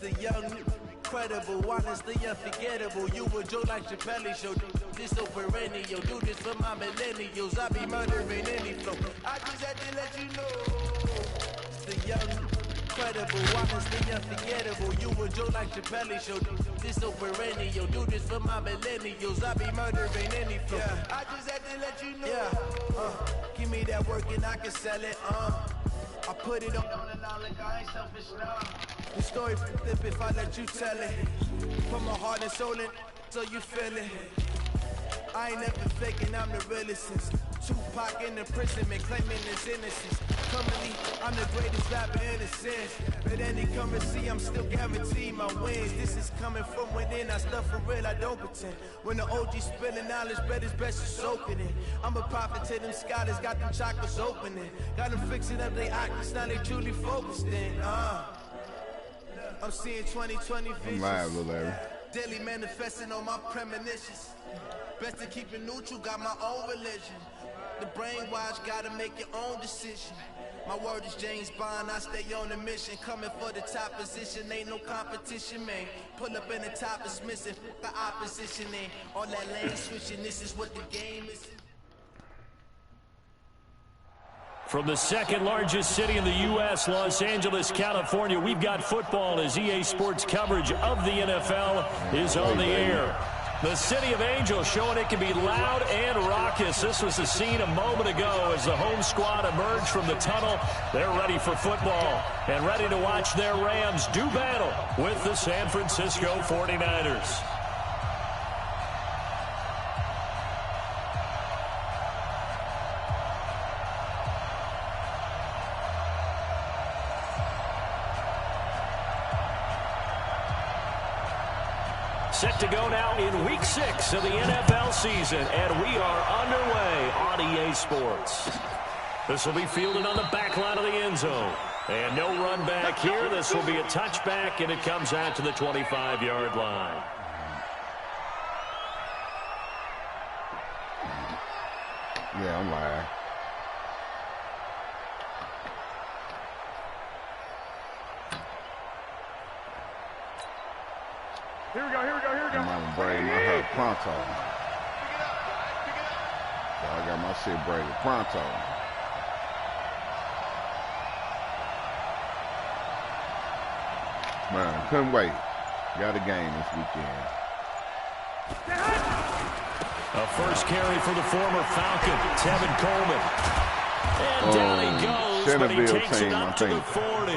The young, incredible, honestly unforgettable. You a joke like Chappelle show. This so perennial. Do this for my millennials. I be murdering any flow. I just had to let you know. The young, incredible, honestly unforgettable. You a joke like Chappelle show. This so perennial. Do this for my millennials. I be murdering any flow. Yeah. I just had to let you know. Yeah. Give me that work and I can sell it. I put it on and on like I ain't selfish now. The story flip if I let you tell it. Put my heart and soul in so you feel it. I ain't never faking, I'm the realest since Tupac in imprisonment, claiming his innocence. Currently, I'm the greatest rapper in a sense. But any come and see, I'm still guaranteed my wins. This is coming from within, I stuff for real, I don't pretend. When the OG spilling knowledge, bet it's best to soak it in. I'm a prophet to them scholars, got them chakras opening. Got them fixing up their actors, now they truly focused in. I'm seeing 2020 visions. I'm live, Lil Larry. Daily manifesting on my premonitions. Best to keep it neutral, got my own religion. The brainwash, gotta make your own decision. My word is James Bond, I stay on a mission. Coming for the top position, ain't no competition, man. Pull up in the top is missing, the opposition ain't. All that lane switching, this is what the game is. From the second largest city in the U.S., Los Angeles, California, we've got football as EA Sports coverage of the NFL is on the air. The City of Angels showing it can be loud and raucous. This was the scene a moment ago as the home squad emerged from the tunnel. They're ready for football and ready to watch their Rams do battle with the San Francisco 49ers. Set to go now in Week 6 of the NFL season, and we are underway on EA Sports. This will be fielded on the back line of the end zone. And no run back here. This will be a touchback, and it comes out to the 25-yard line. Yeah, I'm live. Here we go. I'm on braid my hair pronto. I got my shit braided pronto. Man, couldn't wait. Got a game this weekend. A first carry for the former Falcon, Tevin Coleman. And down he goes, but he takes it up to the 40.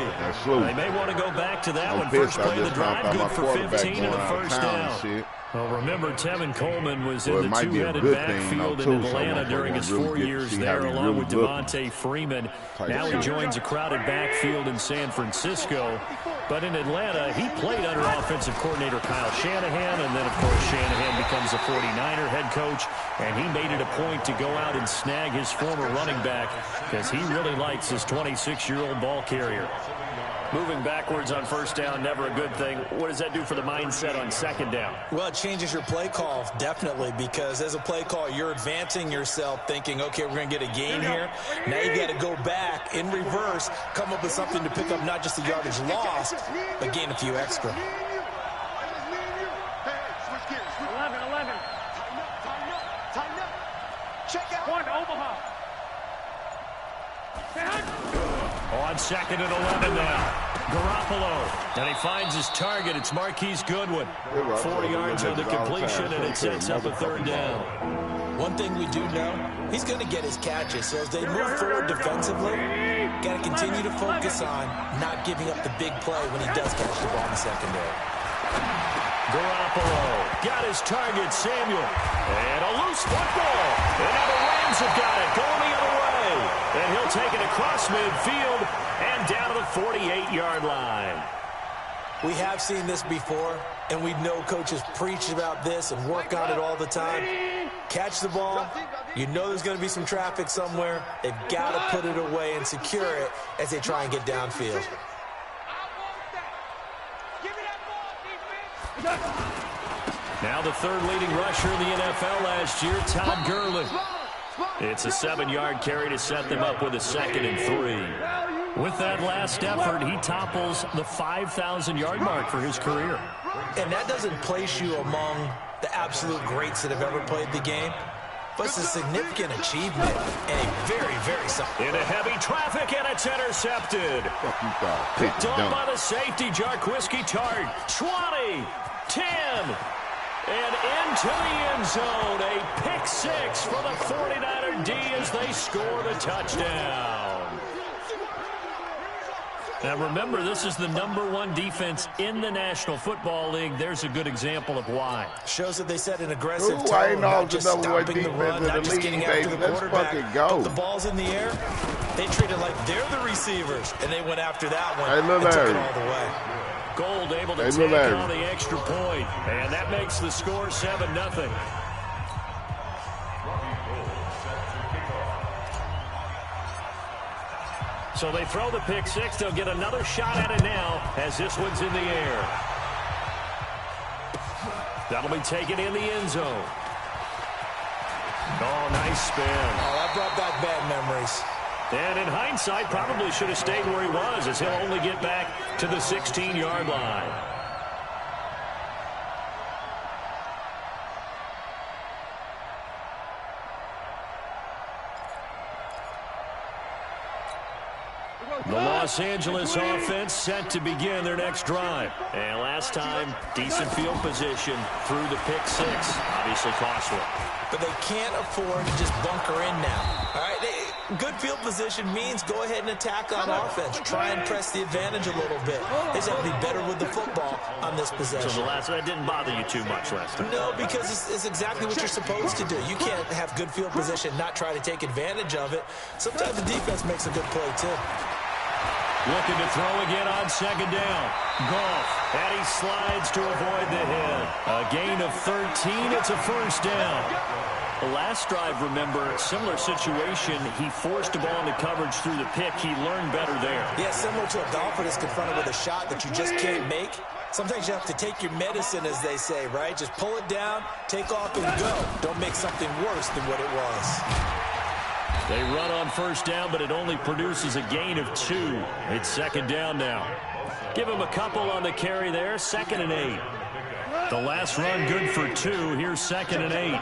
They may want to go back to that one. First play of the drive, good for 15 and a first down. Well, remember, Tevin Coleman was in the two-headed backfield in Atlanta during his 4 years there, along with Devontae Freeman. Now he joins a crowded backfield in San Francisco. But in Atlanta, he played under offensive coordinator Kyle Shanahan, and then, of course, Shanahan becomes a 49er head coach, and he made it a point to go out and snag his former running back because he really likes his 26-year-old ball carrier. Moving backwards on first down, never a good thing. What does that do for the mindset on second down? Well, it changes your play call, definitely, because as a play call, you're advancing yourself thinking, okay, we're going to get a gain here. Now you got to go back in reverse, come up with something to pick up not just the yardage lost, but gain a few extra. 11. Tighten up. Check out. One, Omaha. On second and 11 now. Garoppolo. And he finds his target. It's Marquise Goodwin. 4 yards on the completion, and it sets up a third down. One thing we do know, he's going to get his catches. So as they move forward defensively, got to continue to focus on not giving up the big play when he does catch the ball in the secondary. Garoppolo got his target, Samuel. And a loose football. And now the Rams have got it, going the other way. And he'll take it across midfield and down to the 48-yard line. We have seen this before, and we know coaches preach about this and work on it all the time. Catch the ball. You know there's going to be some traffic somewhere. They've got to put it away and secure it as they try and get downfield. Now the third leading rusher in the NFL last year, Todd Gurley. It's a 7-yard carry to set them up with a 2nd and 3. With that last effort, he topples the 5,000-yard mark for his career. And that doesn't place you among the absolute greats that have ever played the game, but it's a significant achievement and a very, very something. Into heavy traffic, and it's intercepted. Picked up by the safety, Jarquiski Tart. 20, 10, and into the end zone. A pick six for the 49er D as they score the touchdown. Now, remember, this is the #1 defense in the National Football League. There's a good example of why. Shows that they set an aggressive I tone, ain't know not just the #1 stopping the defense run, in not the just league, getting after the baby. Let's quarterback. fucking go. But the ball's in the air, they treat it like they're the receivers, and they went after that one and took it all the way. Gold able to take on the extra point, and that makes the score 7-0. So they throw the pick six. They'll get another shot at it now as this one's in the air. That'll be taken in the end zone. Oh, nice spin. Oh, that brought back bad memories. And in hindsight, probably should have stayed where he was, as he'll only get back to the 16-yard line. The Los Angeles offense set to begin their next drive. And last time, decent field position through the pick six. Obviously costly. But they can't afford to just bunker in now. All right, good field position means go ahead and attack on offense. Try and press the advantage a little bit. They just have to be better with the football on this possession. So that didn't bother you too much last time? No, because it's exactly what you're supposed to do. You can't have good field position, not try to take advantage of it. Sometimes the defense makes a good play, too. Looking to throw again on second down. Goff, and he slides to avoid the hit. A gain of 13. It's a first down. The last drive, remember, similar situation. He forced the ball into coverage through the pick. He learned better there. Yeah, similar to a golfer that's confronted with a shot that you just can't make. Sometimes you have to take your medicine, as they say, right? Just pull it down, take off, and go. Don't make something worse than what it was. They run on first down, but it only produces a gain of 2. It's second down now. Give him a couple on the carry there. 2nd and 8. The last run good for 2. Here's 2nd and 8.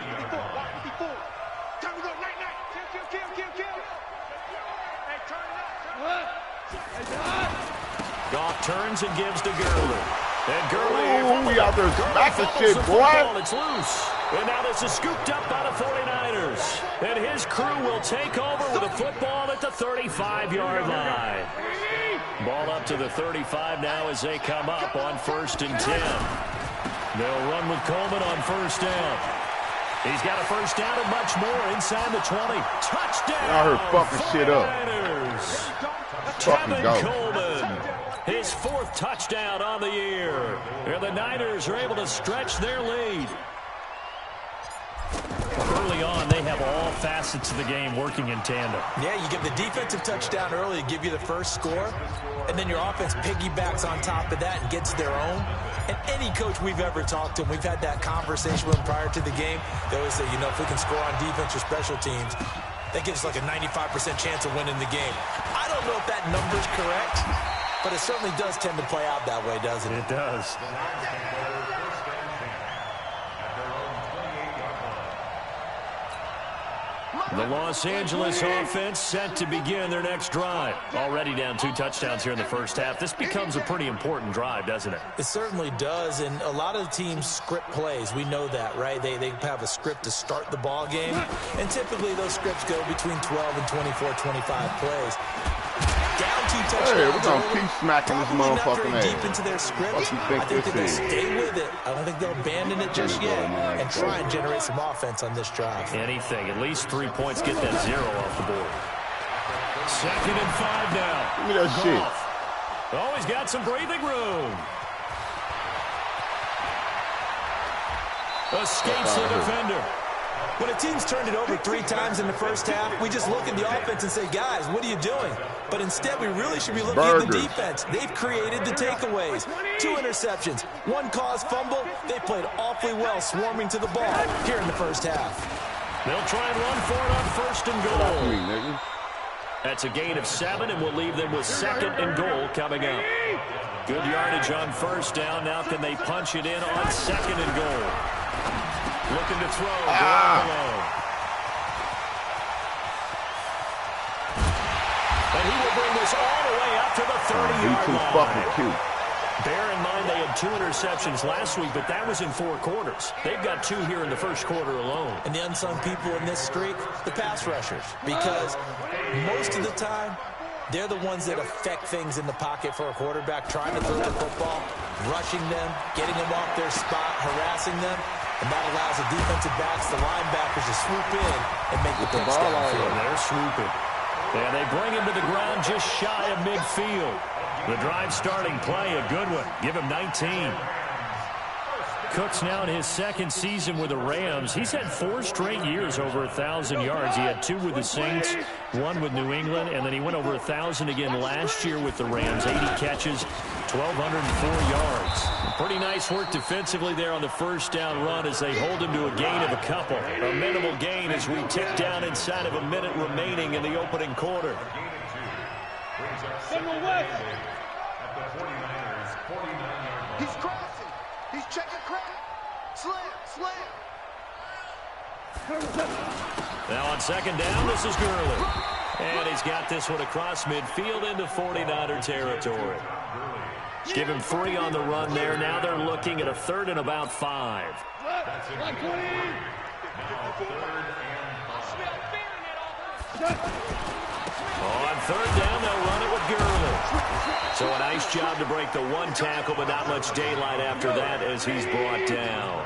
Goff turns and gives to Gurley. And Gurley, we out there smacking shit, boy. It's loose. And now this is scooped up by the 49ers. And his crew will take over with a football at the 35-yard line. Ball up to the 35 now as they come up on 1st and 10. They'll run with Coleman on first down. He's got a first down and much more inside the 20. Touchdown! I heard fucking shit up. Tevin Coleman, his 4th touchdown on the year. And the Niners are able to stretch their lead. Early on, they have all facets of the game working in tandem. Yeah, you get the defensive touchdown early to give you the first score, and then your offense piggybacks on top of that and gets their own. And any coach we've ever talked to, we've had that conversation with them prior to the game, they always say, you know, if we can score on defense or special teams, that gives us like a 95% chance of winning the game. I don't know if that number's correct, but it certainly does tend to play out that way, doesn't it? It does. The Los Angeles offense set to begin their next drive. Already down 2 touchdowns here in the first half. This becomes a pretty important drive, doesn't it? It certainly does, and a lot of teams script plays. We know that, right? They have a script to start the ball game, and typically those scripts go between 12 and 24, 25 plays. Down 2 touchdowns. Hey, we're going to keep smacking this motherfucking ass. Deep into their script. What you think I think they're going to this is? stay with it. I don't think they'll abandon it just yet and try and generate some offense on this drive. Anything. At least 3 points. Get that 0 off the board. 2nd and 5 now. Give me that shit. Oh, he's got some breathing room. Escapes the defender. When a team's turned it over 3 times in the first half, we just look at the offense and say, guys, what are you doing? But instead, we really should be looking at the defense. They've created the takeaways. 2 interceptions, 1 caused fumble. They played awfully well swarming to the ball here in the first half. They'll try and run for it on 1st and goal. That's a gain of 7, and we'll leave them with 2nd and goal coming up. Good yardage on first down. Now can they punch it in on 2nd and goal? Looking to throw. And he will bring this all the way up to the 30-yard line. Fucking cute. Bear in mind they had 2 interceptions last week, but that was in 4 quarters. They've got 2 here in the first quarter alone. And the unsung people in this streak, the pass rushers. Because most of the time, they're the ones that affect things in the pocket for a quarterback, trying to throw the football, rushing them, getting them off their spot, harassing them. And that allows the defensive backs, the linebackers, to swoop in and make the picks downfield. They're swooping. And they bring him to the ground just shy of midfield. The drive starting play, a good one. Give him 19. Cook's now in his 2nd season with the Rams. He's had 4 straight years over 1,000 yards. He had 2 with the Saints, 1 with New England, and then he went over 1,000 again last year with the Rams. 80 catches, 1,204 yards. Pretty nice work defensively there on the first down run as they hold him to a gain of a couple. A minimal gain as we tick down inside of a minute remaining in the opening quarter. He's crossing. He's checking crack. Slam. Now on 2nd down, this is Gurley. And he's got this one across midfield into 49er territory. Give him 3 on the run there. Now they're looking at a 3rd and about 5. On 3rd down, they'll run it with Gurley. So a nice job to break the 1 tackle, but not much daylight after that as he's brought down.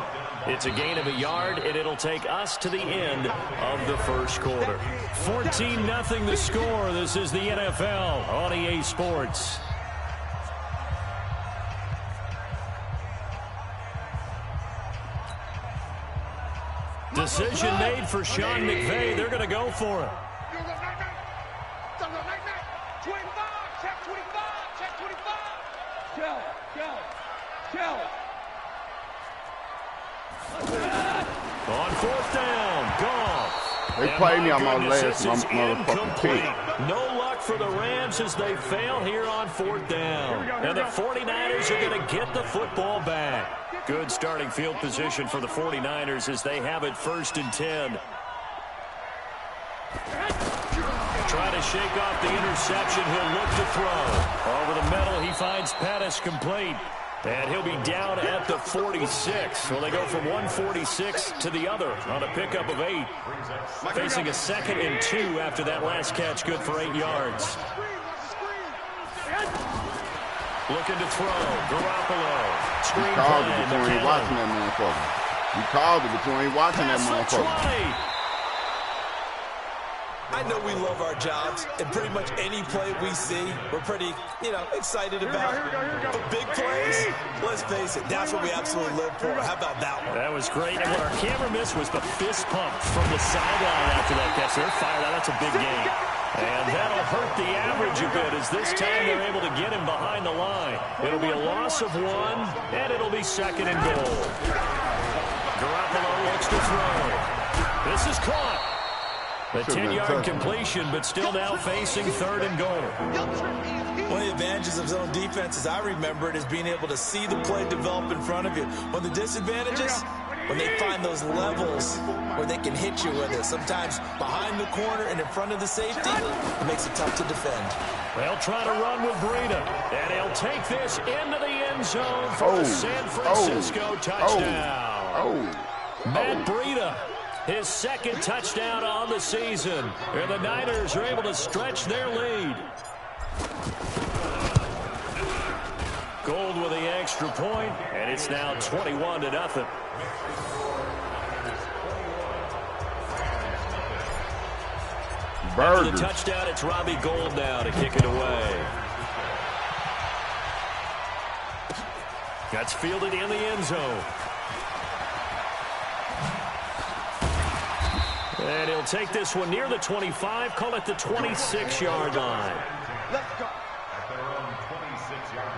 It's a gain of a yard, and it'll take us to the end of the first quarter. 14-0 the score. This is the NFL on EA Sports. Decision made for Sean McVay. They're going to go for it. On 4th down, Goff. They played me on my last motherfucking pick. No luck for the Rams as they fail here on 4th down. And the 49ers are going to get the football back. Good starting field position for the 49ers as they have it 1st and 10. Try to shake off the interception. He'll look to throw. Over the middle, he finds Pettis complete. And he'll be down at the 46. So they go from 146 to the other on a pickup of 8. Facing a 2nd and 2 after that last catch. Good for 8 yards. Looking to throw. Garoppolo. Screen called it before he watching that motherfucker. He called it before he watching that motherfucker. I know we love our jobs, and pretty much any play we see, we're pretty, excited about. But big plays, let's face it, that's what we absolutely live for. How about that one? That was great. And what our camera missed was the fist pump from the sideline after that catch. They're fired out. That's a big gain. And that'll hurt the average a bit as this time they're able to get him behind the line. It'll be a loss of 1, and it'll be 2nd and goal. Garoppolo looks to throw. This is caught. A 10-yard completion, but still now facing 3rd and goal. One of the advantages of zone defense, as I remember it, is being able to see the play develop in front of you. One of the disadvantages, when they find those levels where they can hit you with it, sometimes behind the corner and in front of the safety, it makes it tough to defend. They'll try to run with Breida, and he'll take this into the end zone for the San Francisco touchdown. Matt Breida. His 2nd touchdown on the season. And the Niners are able to stretch their lead. Gold with the extra point, and it's now 21-0. After the touchdown, it's Robbie Gould now to kick it away. That's fielded in the end zone. And he'll take this one near the 25, call it the 26-yard line. Let's go. At their own 26-yard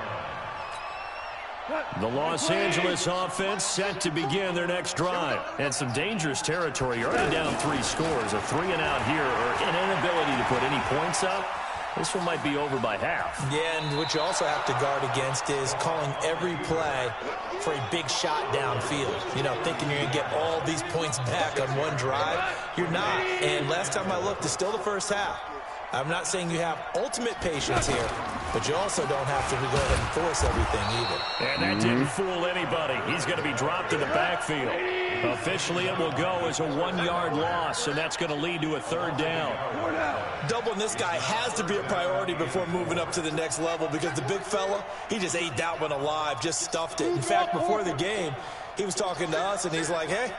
line. The Los Angeles offense set to begin their next drive. And some dangerous territory. You're already down 3 scores. A 3-and-out here or an inability to put any points up. This one might be over by half. Yeah, and what you also have to guard against is calling every play for a big shot downfield. You know, thinking you're going to get all these points back on one drive. You're not. And last time I looked, it's still the first half. I'm not saying you have ultimate patience here, but you also don't have to go ahead and force everything either. And that didn't fool anybody. He's going to be dropped in the backfield. Officially, it will go as a 1-yard loss, and that's going to lead to a 3rd down. Doubling this guy has to be a priority before moving up to the next level because the big fella, he just ate that one alive, just stuffed it. In fact, before the game, he was talking to us, and he's like, hey,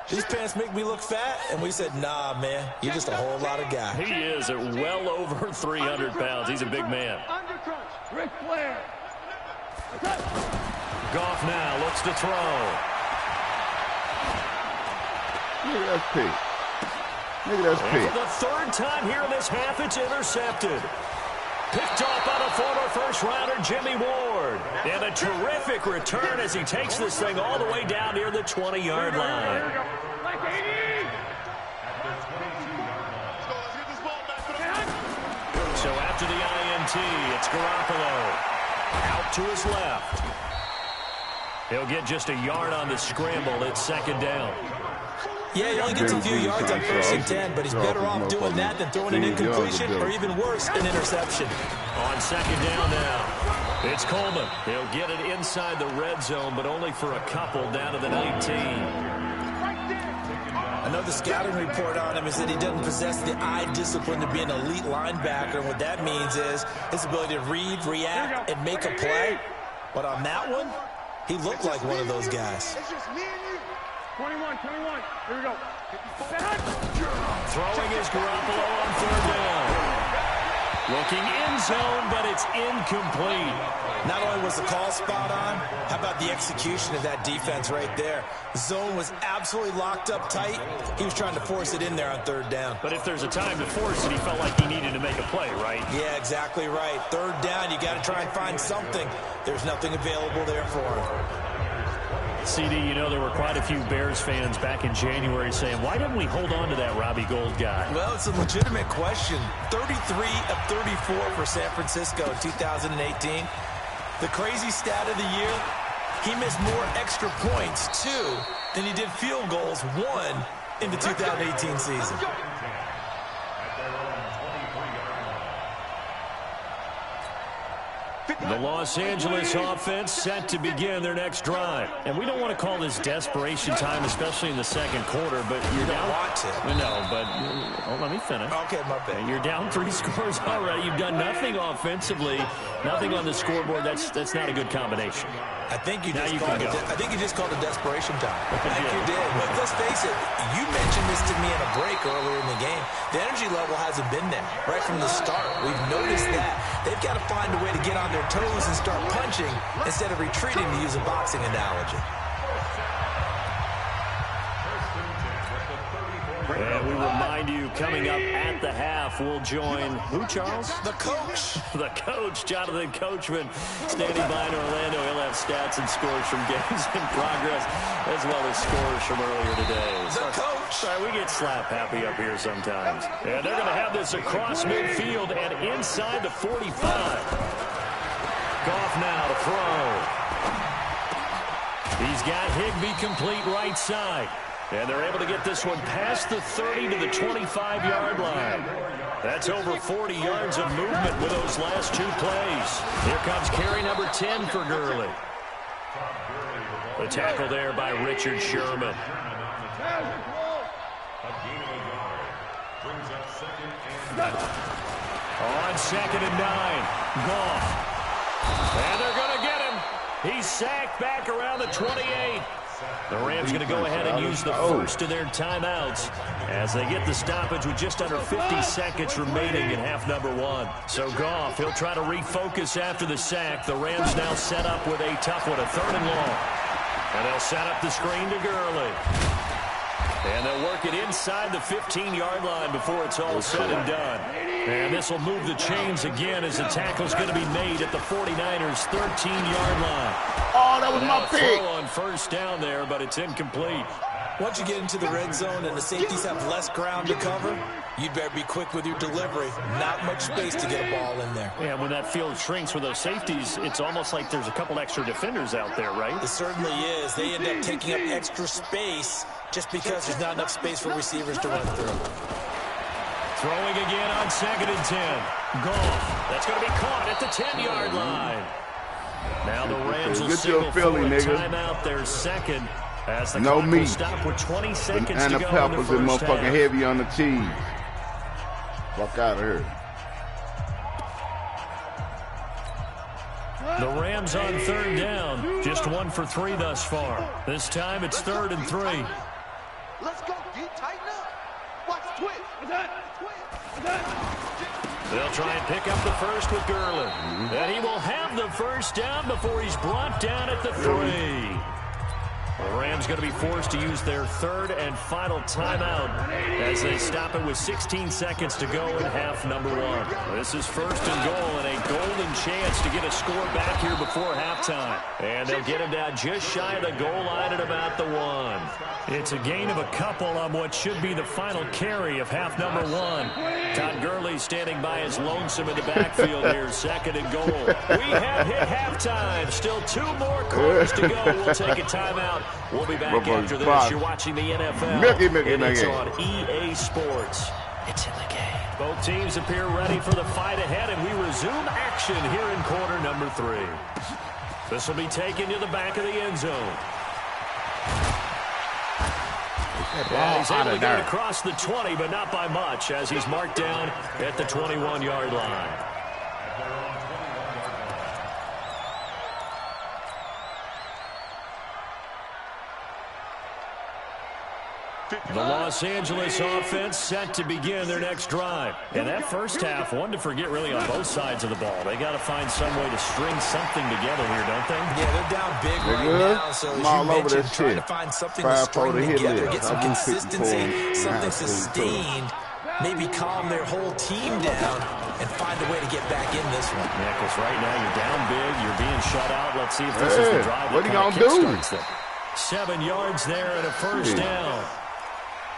these pants make me look fat. And we said, nah, man, you're just a whole lot of guy. He is at well over 300 pounds. He's a big man. Ric Flair. Goff now looks to throw. Look at that pick. Look at that pick. For the 3rd time here in this half, it's intercepted. Picked off by the former first-rounder Jimmy Ward. And a terrific return as he takes this thing all the way down near the 20-yard line. So after the INT, it's Garoppolo. Out to his left. He'll get just a yard on the scramble. It's 2nd down. Yeah, he only gets a few yards on 1st and 10, but he's better off doing that than throwing an incompletion or even worse, an interception. On 2nd down now, it's Coleman. He'll get it inside the red zone, but only for a couple down to the 19. I know the scouting report on him is that he doesn't possess the eye discipline to be an elite linebacker. And what that means is his ability to read, react, and make a play. But on that one, he looked like one of those guys. 21. Here we go. Throwing is Garoppolo on 3rd down. Looking in zone, but it's incomplete. Not only was the call spot on, how about the execution of that defense right there? The zone was absolutely locked up tight. He was trying to force it in there on 3rd down. But if there's a time to force it, he felt like he needed to make a play, right? Yeah, exactly right. 3rd down, you got to try and find something. There's nothing available there for him. CD, you know, there were quite a few Bears fans back in January saying, why didn't we hold on to that Robbie Gould guy? Well, it's a legitimate question. 33 of 34 for San Francisco in 2018. The crazy stat of the year, he missed more extra points, 2, than he did field goals, 1, in the 2018 season. The Los Angeles offense set to begin their next drive. And we don't want to call this desperation time, especially in the 2nd quarter, but you're down. Want to. No, but let me finish. Okay, my bad. You're down 3 scores already. You've done nothing offensively, nothing on the scoreboard. That's not a good combination. I think you just called it desperation time. I think you did. But let's face it, you mentioned this to me in a break earlier in the game. The energy level hasn't been there right from the start. We've noticed that. They've got to find a way to get on their toes and start punching instead of retreating, to use a boxing analogy. And we remind you, coming up at the half, we'll join who, Charles? The coach. The coach, Jonathan Coachman, standing by in Orlando. He'll have stats and scores from games in progress, as well as scores from earlier today. The coach. Sorry, we get slap happy up here sometimes. And they're going to have this across midfield and inside the 45. Goff now to throw. He's got Higbee complete right side. And they're able to get this one past the 30 to the 25-yard line. That's over 40 yards of movement with those last 2 plays. Here comes carry number 10 for Gurley. The tackle there by Richard Sherman. On 2nd and 9, Goff. And they're going to get him. He's sacked back around the 28. The Rams going to go ahead and use the first of their timeouts as they get the stoppage with just under 50 seconds remaining in half number 1. So Goff, he'll try to refocus after the sack. The Rams now set up with a tough one, a 3rd and long. And they'll set up the screen to Gurley. And they'll work it inside the 15-yard line before it's all said and done. And this will move the chains again as the tackle's going to be made at the 49ers' 13-yard line. Oh, that was my pick. Throw on first down there, but it's incomplete. Once you get into the red zone and the safeties have less ground to cover, you'd better be quick with your delivery. Not much space to get a ball in there. Yeah, when that field shrinks with those safeties, it's almost like there's a couple extra defenders out there, right? It certainly is. They end up taking up extra space just because there's not enough space for receivers to run through. Throwing again on 2nd and 10. Goff. That's going to be caught at the 10-yard line. Now the Rams will signal for a timeout, their second. As the no meat. Stop with 20 seconds and to the go peppers in and the first motherfucking half. heavy on the cheese. Fuck out of here. The Rams on 3rd down. Just 1 for 3 thus far. This time it's 3rd and 3. Let's go, D. Tighten up. Watch twist. They'll try and pick up the first with Gurley. And he will have the first down before he's brought down at the 3. The Rams going to be forced to use their 3rd and final timeout as they stop it with 16 seconds to go in half number 1. This is 1st and goal and a golden chance to get a score back here before halftime. And they'll get him down just shy of the goal line at about the 1. It's a gain of a couple on what should be the final carry of half number 1. Todd Gurley standing by his lonesome in the backfield here, 2nd and goal. We have hit halftime. Still 2 more quarters to go. We'll take a timeout. We'll be back after this. You're watching the NFL. And it's on EA Sports. It's in the game. Both teams appear ready for the fight ahead, and we resume action here in quarter number 3. This will be taken to the back of the end zone. And he's able to get across the 20, but not by much, as he's marked down at the 21-yard line. The Los Angeles offense set to begin their next drive. And that first half, one to forget really on both sides of the ball. They got to find some way to string something together here, don't they? Yeah, they're down big right now. So as you mentioned, trying to find something to string together, get some consistency, something sustained, maybe calm their whole team down and find a way to get back in this one. Yeah, because right now you're down big, you're being shut out. Let's see if this is the drive. What are you going to do? 7 yards there and a first down.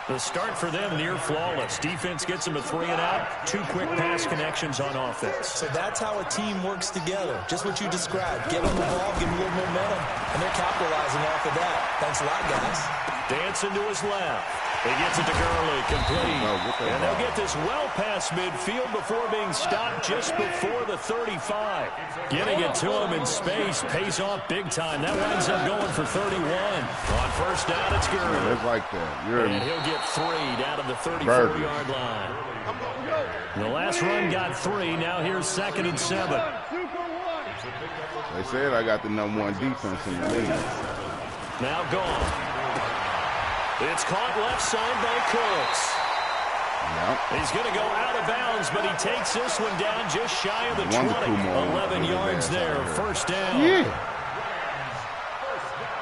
The start for them near flawless. Defense gets them a 3-and-out. 2 quick pass connections on offense. So that's how a team works together. Just what you described. Give them the ball, give them a little momentum, and they're capitalizing off of that. Thanks a lot, guys. Dancing to his left. He gets it to Gurley, complete. And they'll get this well past midfield before being stopped just before the 35. Getting it to him in space pays off big time. That winds up going for 31. On first down, it's Gurley. Yeah, that's like that. And he'll get 3 down to the 34-yard line. The last run got 3. Now here's 2nd and 7. They said I got the #1 defense in the league. Now gone. It's caught left side by Cooks. Yep. He's going to go out of bounds, but he takes this one down just shy of the 20. 11 yards there, first down. Yeah.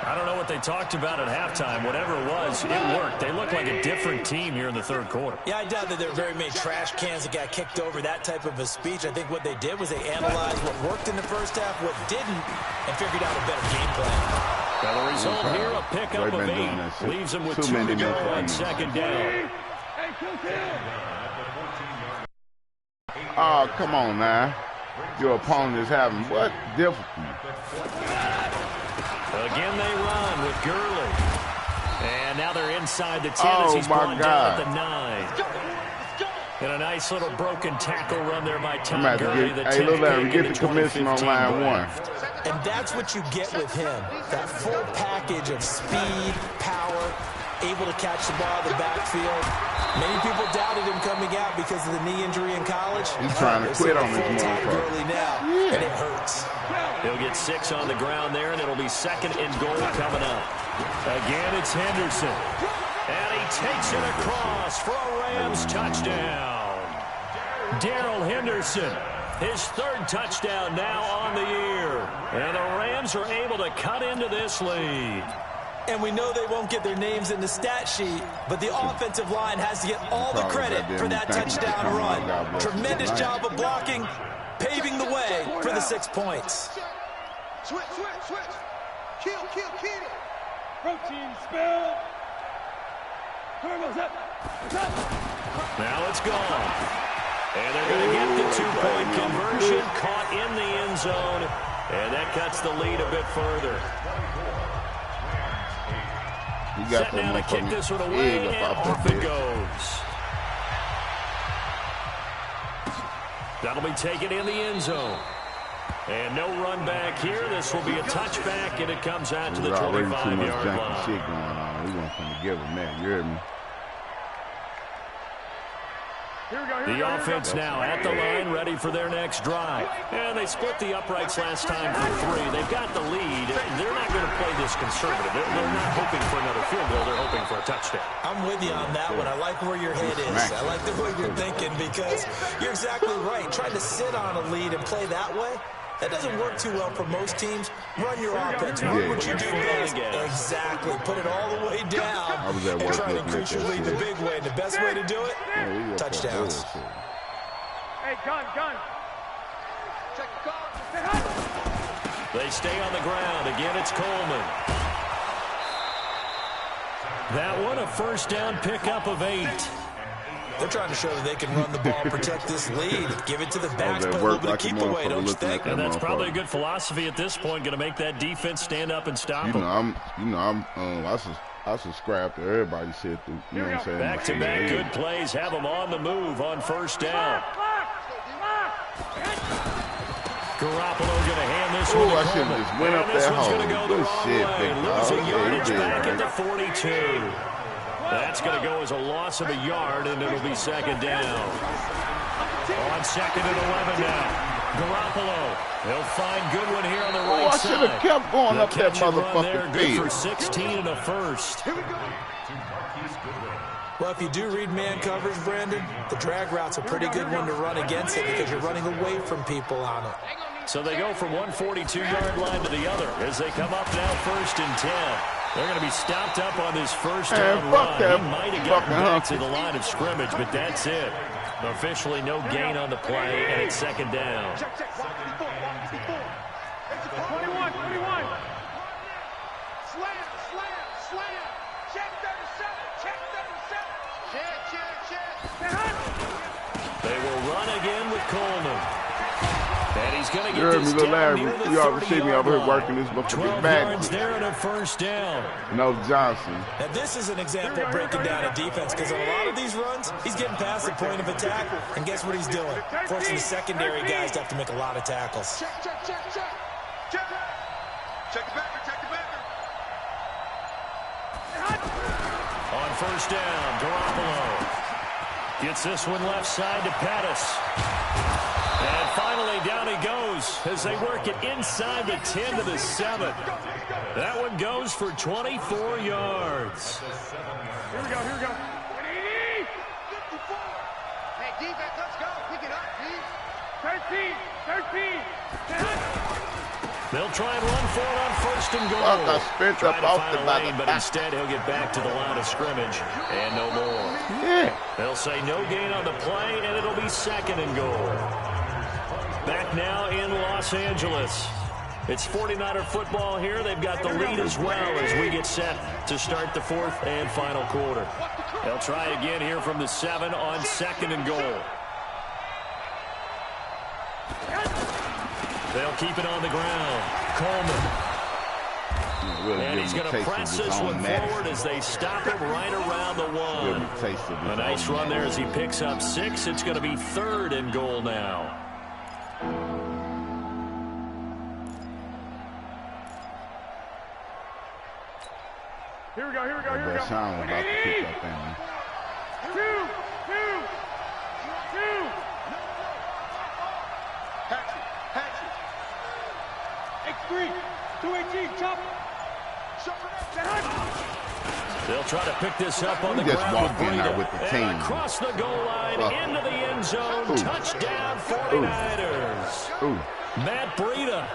I don't know what they talked about at halftime. Whatever it was, it worked. They look like a different team here in the 3rd quarter. Yeah, I doubt that there were very many trash cans that got kicked over, that type of a speech. I think what they did was they analyzed what worked in the first half, what didn't, and figured out a better game plan. Now the result here, a pickup of 8. Leaves them with 2 to go on 2nd down. Oh, come on now. Your opponent is having what difficulty? Again they run with Gurley. And now they're inside the 10 as he's brought down at the 9. And a nice little broken tackle run there by Todd Gurley. Hey, look at him. Get the commission on line 1. And that's what you get with him. That full package of speed, power, able to catch the ball in the backfield. Many people doubted him coming out because of the knee injury in college. He's trying to quit on this motherfucker. Now, and it hurts. He'll get 6 on the ground there, and it'll be 2nd and goal coming up. Again, it's Henderson. And he takes it across for a Rams touchdown. Darrell Henderson, his 3rd touchdown now on the year. And the Rams are able to cut into this lead. And we know they won't get their names in the stat sheet, but the offensive line has to get all the credit for that touchdown run. Tremendous job of blocking, paving the way for the 6 points. Switch. Kill. Protein spill. Turtles up. Now it's gone. And they're going to get the 2-point conversion, caught in the end zone, and that cuts the lead a bit further. You got Set now to kick this one away, and off it goes. That'll be taken in the end zone. And no run back here. This will be a touchback, and it comes out to the 25-yard line. Shit going on. We want something to give him, man. You heard me? The offense now at the line, ready for their next drive. And they split the uprights last time for 3. They've got the lead. They're not going to play this conservative. They're not hoping for another field goal. They're hoping for a touchdown. I'm with you on that one. I like where your head is. I like the way you're thinking because you're exactly right. Trying to sit on a lead and play that way, that doesn't work too well for most teams. Run your offense. Run what you do best. Exactly. Put it all the way down and try to increase your lead the big way. And the best way to do it, touchdowns. Hey, gun. Check the guard. They stay on the ground. Again, it's Coleman. That one, a first down pickup of 8. They're trying to show that they can run the ball, protect this lead, give it to the backs, put a little bit of keep away, don't you think? And that's probably a good philosophy at this point, going to make that defense stand up and stop them. I subscribe to everybody shit through. You know what I'm saying? Back-to-back good plays have them on the move on first down. Garoppolo going to hand this one to I should have just went up that hole. Good shit, big dog. Losing yardage back at the 42. That's going to go as a loss of a yard, and it'll be second down. On 2nd and 11 now. Garoppolo, he'll find Goodwin here on the right side. I should have kept going up that motherfucking field. Good for 16 and a first. Well, if you do read man coverage, Brandon, the drag route's a pretty good one to run against it because you're running away from people on it. So they go from one 42-yard line to the other as they come up now 1st and 10. They're going to be stopped up on this first down run. He might have gotten back to the line of scrimmage, but that's it. Officially no gain on the play, and it's second down. Check. 21. Slam. Check 37. Check. They will run again with Coleman. And he's going to get this down near the 30-yard line. You already see me over here working this motherfucking back. 12 yards there and a first down. No Johnson. Now, this is an example of breaking down a defense because on a lot of these runs, he's getting past the point of attack, and guess what he's doing? Forcing the secondary guys to have to make a lot of tackles. Check the backer. On first down, Garoppolo gets this one left side to Pettis. And finally, down he goes as they work it inside the 10 to the 7. That one goes for 24 yards. Here we go. 54. Hey, defense, let's go. Pick it up, please. 13. They'll try and run for it on 1st and goal. I spent up off the lane, but instead he'll get back to the line of scrimmage and no more. Yeah. They'll say no gain on the play, and it'll be 2nd and goal. Back now in Los Angeles. It's 49er football here. They've got the lead as well as we get set to start the 4th and final quarter. They'll try again here from the 7 on 2nd and goal. They'll keep it on the ground. Coleman. And he's going to press this one forward as they stop him right around the 1. A nice run there as he picks up 6. It's going to be 3rd and goal now. Here we go. Sean about to pick up in. 2. X3. 218. Chop. They'll try to pick this up on the ground with the team. Across the goal line, into the end zone. Touchdown, 49ers. Matt Breida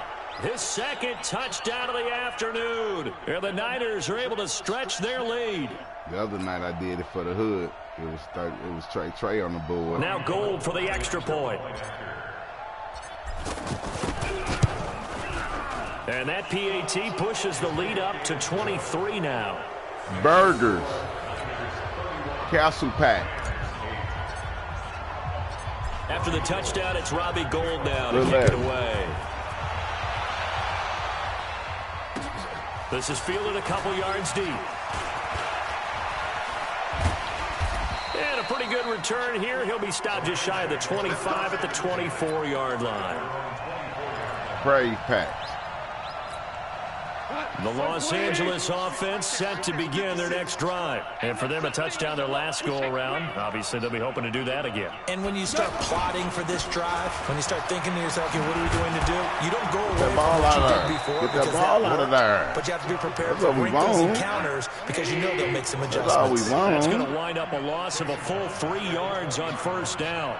His second touchdown of the afternoon. And the Niners are able to stretch their lead. The other night I did it for the hood. It was Trey on the board. Now Gold for the extra point. And that PAT pushes the lead up to 23 now. Burgers. Castle Pack. After the touchdown, it's Robbie Gold now to kick it away. This is fielded a couple yards deep. And a pretty good return here. He'll be stopped just shy of the 25 at the 24-yard line. Praise Pack. The Los Angeles offense set to begin their next drive. And for them, a touchdown their last go-around. Obviously, they'll be hoping to do that again. And when you start plotting for this drive, when you start thinking to yourself, okay, what are we going to do? You don't go away from what you did before. Get that ball out of there. But you have to be prepared for wrinkles and counters because you know they'll make some adjustments. That's all we want. That's going to wind up a loss of a full 3 yards on first down.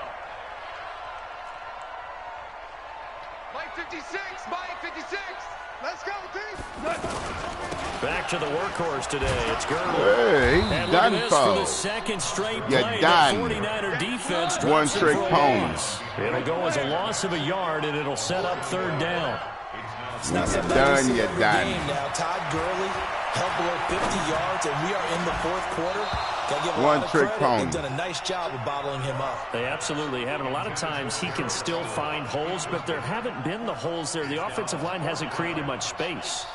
Mike 56, Mike 56. Let's go, team. Back to the workhorse today. It's Girdle. Hey, he's and done for the second straight play. You're done. The 49er defense One trick pony. It'll go as a loss of a yard, and it'll set up third down. It's not you're done. You're done. Now, Todd Gurley held below 50 yards, and we are in the fourth quarter. One trick pony. They've done a nice job of bottling him up. They absolutely have. And a lot of times he can still find holes, but there haven't been the holes there. The offensive line hasn't created much space.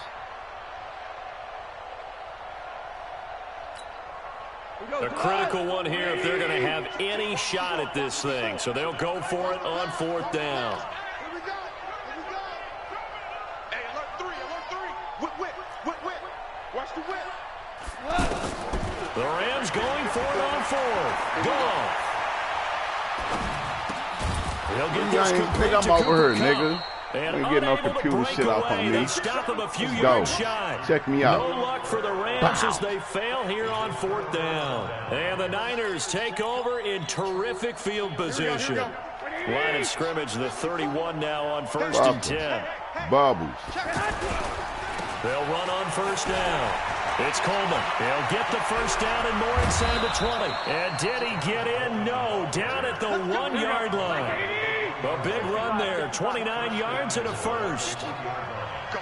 A critical one here if they're going to have any shot at this thing. So they'll go for it on fourth down. Here we go. Here we go. Hey, alert three. Whip. Watch the whip. The Rams going for it on fourth. Gone. They'll get this complete to I'm over Cooper here, Kupp. nigga. And ain't getting no computer shit off on me. Stop them a few Let's yards go. shy. Check me out. No luck for the Rams as they fail here on fourth down. And the Niners take over in terrific field position. Line of scrimmage, the 31 now on first and 10. Bubbles. They'll run on first down. It's Coleman. He'll get the first down and more inside the 20. And did he get in? No. Down at the 1-yard line. A big run there. 29 yards and a first. Go.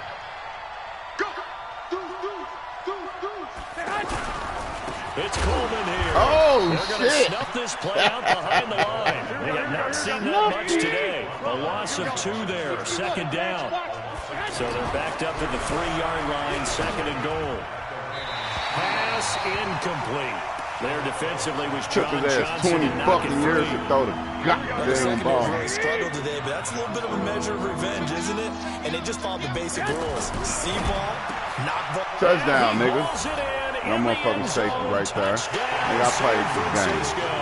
It's Coleman here. Oh, They're going to shit. snuff this play out behind the line. They have not seen that much today. A loss of 2 there. Second down. So they're backed up to the 3-yard line. Second and goal. Pass incomplete. There defensively was John Johnson. 20 fucking years to throw the goddamn ball. Really struggled today, but that's a little bit of a measure of revenge, isn't it? And they just followed the basic rules. See ball, knock ball. Touchdown, nigga. No motherfucking safety right there. Nigga, I played this game.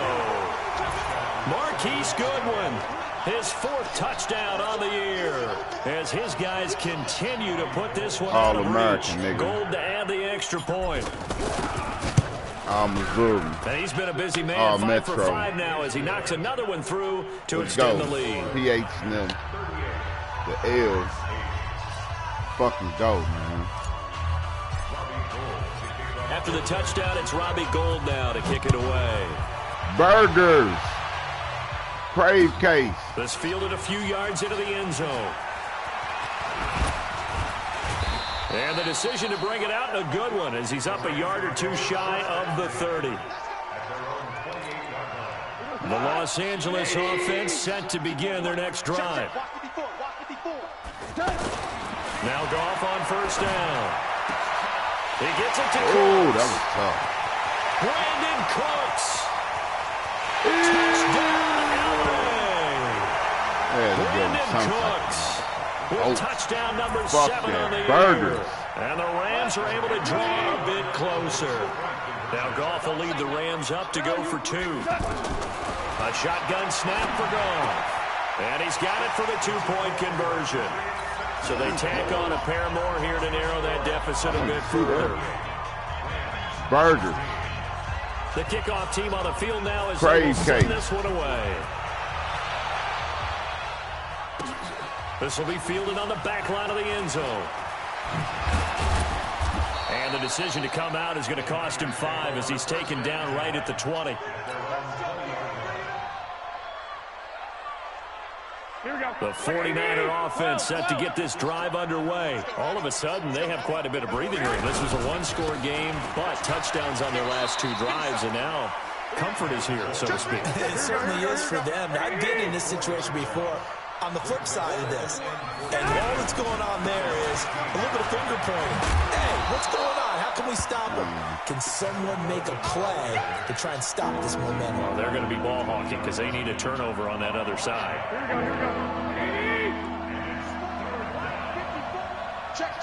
Marquise Goodwin, his 4th touchdown on the year. As his guys continue to put this one out of All-American, reach. nigga. Gold to add the extra point. Missouri. And he's been a busy man. 5 for 5 now as he knocks another one through to extend the lead. PH and them. The L's. Fucking go, man. After the touchdown, it's Robbie Gold now to kick it away. Burgers. Crave case. This fielded a few yards into the end zone. And the decision to bring it out, a good one, as he's up a yard or 2 shy of the 30. The Los Angeles offense set to begin their next drive. Now Goff on first down. He gets it to Cooks. Oh, that was tough. Brandon Cooks. Touchdown, LA. Brandon Cooks. With touchdown number 7 on the year. And the Rams are able to draw a bit closer. Now Goff will lead the Rams up to go for 2. A shotgun snap for Goff. And he's got it for the 2-point conversion. So they tack on a pair more here to narrow that deficit a bit further. Burgers. The kickoff team on the field now is able to send this one away. This will be fielded on the back line of the end zone. And the decision to come out is going to cost him 5 as he's taken down right at the 20. The 49er offense set to get this drive underway. All of a sudden, they have quite a bit of breathing room. This was a one-score game, but touchdowns on their last 2 drives, and now comfort is here, so to speak. It certainly is for them. I've been in this situation before. On the flip side of this, and all that's going on there is a little bit of finger pointing. Hey, what's going on? How can we stop them? Can someone make a play to try and stop this momentum? Well, they're going to be ball hawking because they need a turnover on that other side. Here we go. Check.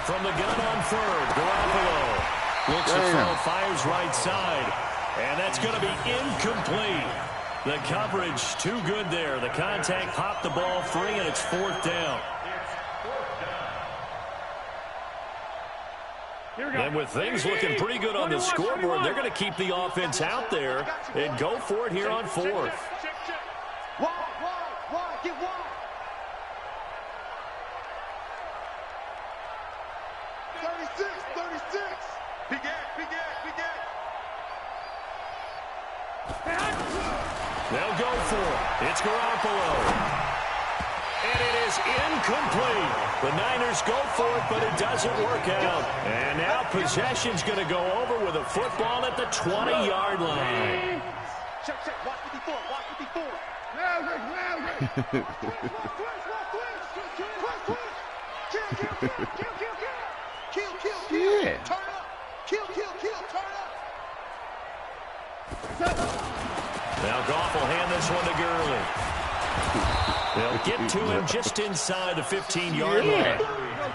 From the gun on third, Garoppolo looks to throw, fires right side, and that's going to be incomplete. The coverage too good there. The contact popped the ball free, and it's 4th down. And with things looking pretty good on the scoreboard, they're going to keep the offense out there and go for it here on 4th. Wide, get wide. 36. Big Ed. They'll go for it. It's Garoppolo. And it is incomplete. The Niners go for it, but it doesn't work out. And now possession's going to go over with a football at the 20-yard line. Check. Watch 54. Kill. Yeah. Turn up. Kill, turn up. Now Goff will hand this one to Gurley. They'll get to him just inside the 15-yard line.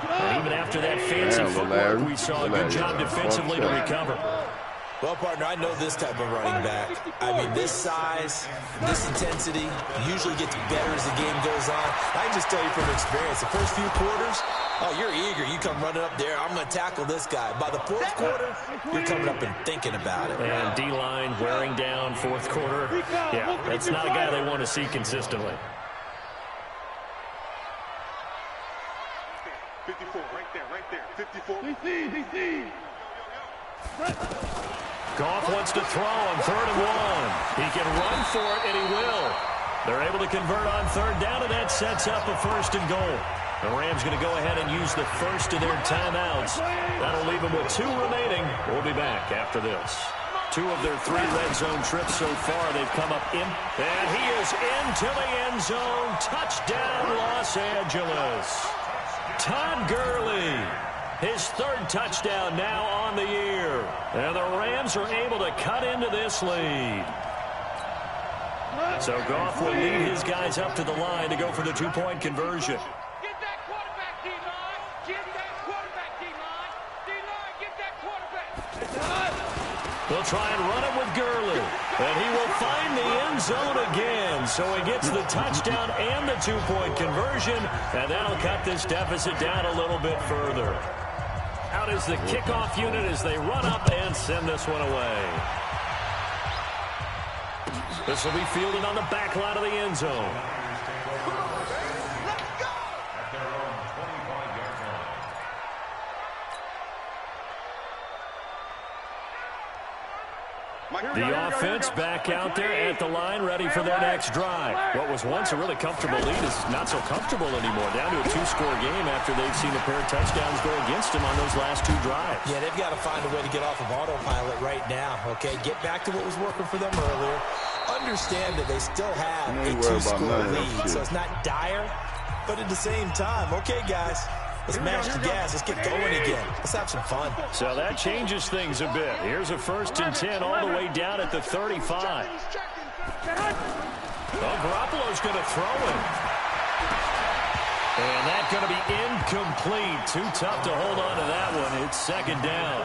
And even after that fancy footwork, we saw a good job defensively to recover. Well, partner, I know this type of running back. I mean, this size, this intensity usually gets better as the game goes on. I can just tell you from experience, the first few quarters, oh, you're eager. You come running up there, I'm going to tackle this guy. By the 4th quarter, you're coming up and thinking about it. And D-line wearing down 4th quarter. Yeah, that's not a guy they want to see consistently. 54, right there. 54. DC. Goff wants to throw on 3rd and 1. He can run for it, and he will. They're able to convert on 3rd down, and that sets up a 1st and goal. The Rams going to go ahead and use the first of their timeouts. That'll leave them with 2 remaining. We'll be back after this. 2 of their 3 red zone trips so far, they've come up in. And he is into the end zone. Touchdown, Los Angeles. Todd Gurley. His 3rd touchdown now on the year. And the Rams are able to cut into this lead. So Goff will lead his guys up to the line to go for the 2-point conversion. Get that quarterback, D-line. Get that quarterback. They'll try and run it with Gurley. And he will find the end zone again. So he gets the touchdown and the 2-point conversion. And that'll cut this deficit down a little bit further. Out is the kickoff unit as they run up and send this one away. This will be fielded on the back line of the end zone. The offense back out there at the line, ready for their next drive. What was once a really comfortable lead is not so comfortable anymore. Down to a 2-score game after they've seen a pair of touchdowns go against them on those last 2 drives. Yeah, they've got to find a way to get off of autopilot right now, okay? Get back to what was working for them earlier. Understand that they still have a 2-score lead, so it's not dire, but at the same time, okay, guys, let's mash the gas. Let's get going again. Let's have some fun. So that changes things a bit. Here's a 1st and 10 all the way down at the 35. Well, Garoppolo's going to throw it. And that's going to be incomplete. Too tough to hold on to that one. It's 2nd down.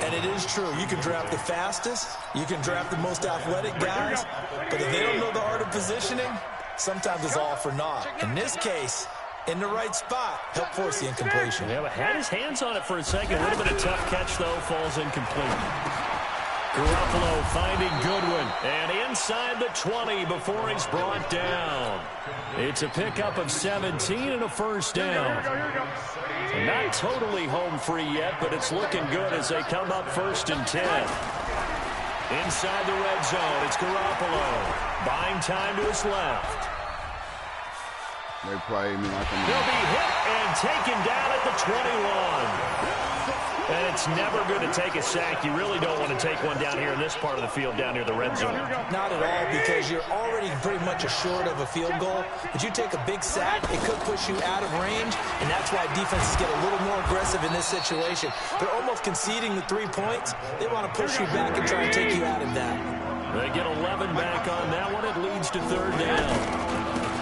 And it is true. You can draft the fastest. You can draft the most athletic guys. But if they don't know the art of positioning, sometimes it's all for naught. In this case, in the right spot, help force the incompletion. Yeah, but had his hands on it for a second. A little bit of tough catch, though, falls incomplete. Garoppolo finding Goodwin, and inside the 20 before he's brought down. It's a pickup of 17 and a first down. Not totally home free yet, but it's looking good as they come up 1st and 10. Inside the red zone, it's Garoppolo. Buying time to his left. They play me like a He'll be hit and taken down at the 21. And it's never good to take a sack. You really don't want to take one down here in this part of the field, down near the red zone. Not at all, because you're already pretty much assured of a field goal. But you take a big sack, it could push you out of range, and that's why defenses get a little more aggressive in this situation. They're almost conceding the 3 points. They want to push you back and try and take you out of that. They get 11 back on that one. It leads to 3rd down.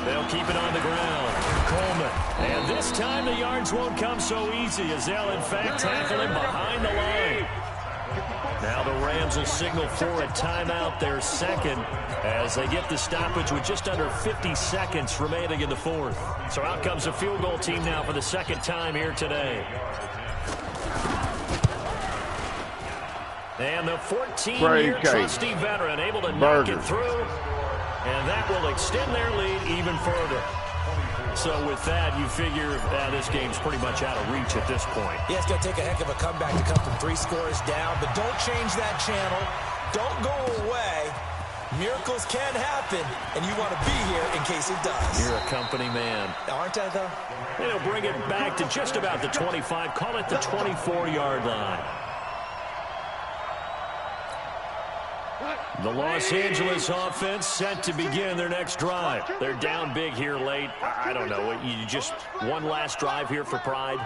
They'll keep it on the ground. Coleman. And this time the yards won't come so easy as they'll, in fact, tackle him behind the line. Now the Rams will signal for a timeout, their second, as they get the stoppage with just under 50 seconds remaining in the 4th. So out comes a field goal team now for the 2nd time here today. And the 14-year trusty veteran able to knock it through. And that will extend their lead even further. So with that, you figure this game's pretty much out of reach at this point. Yeah, it's going to take a heck of a comeback to come from 3 scores down. But don't change that channel. Don't go away. Miracles can happen, and you want to be here in case it does. You're a company man. Aren't I, though? And he'll bring it back to just about the 25. Call it the 24-yard line. The Los Angeles offense set to begin their next drive. They're down big here late. I don't know. You just one last drive here for pride?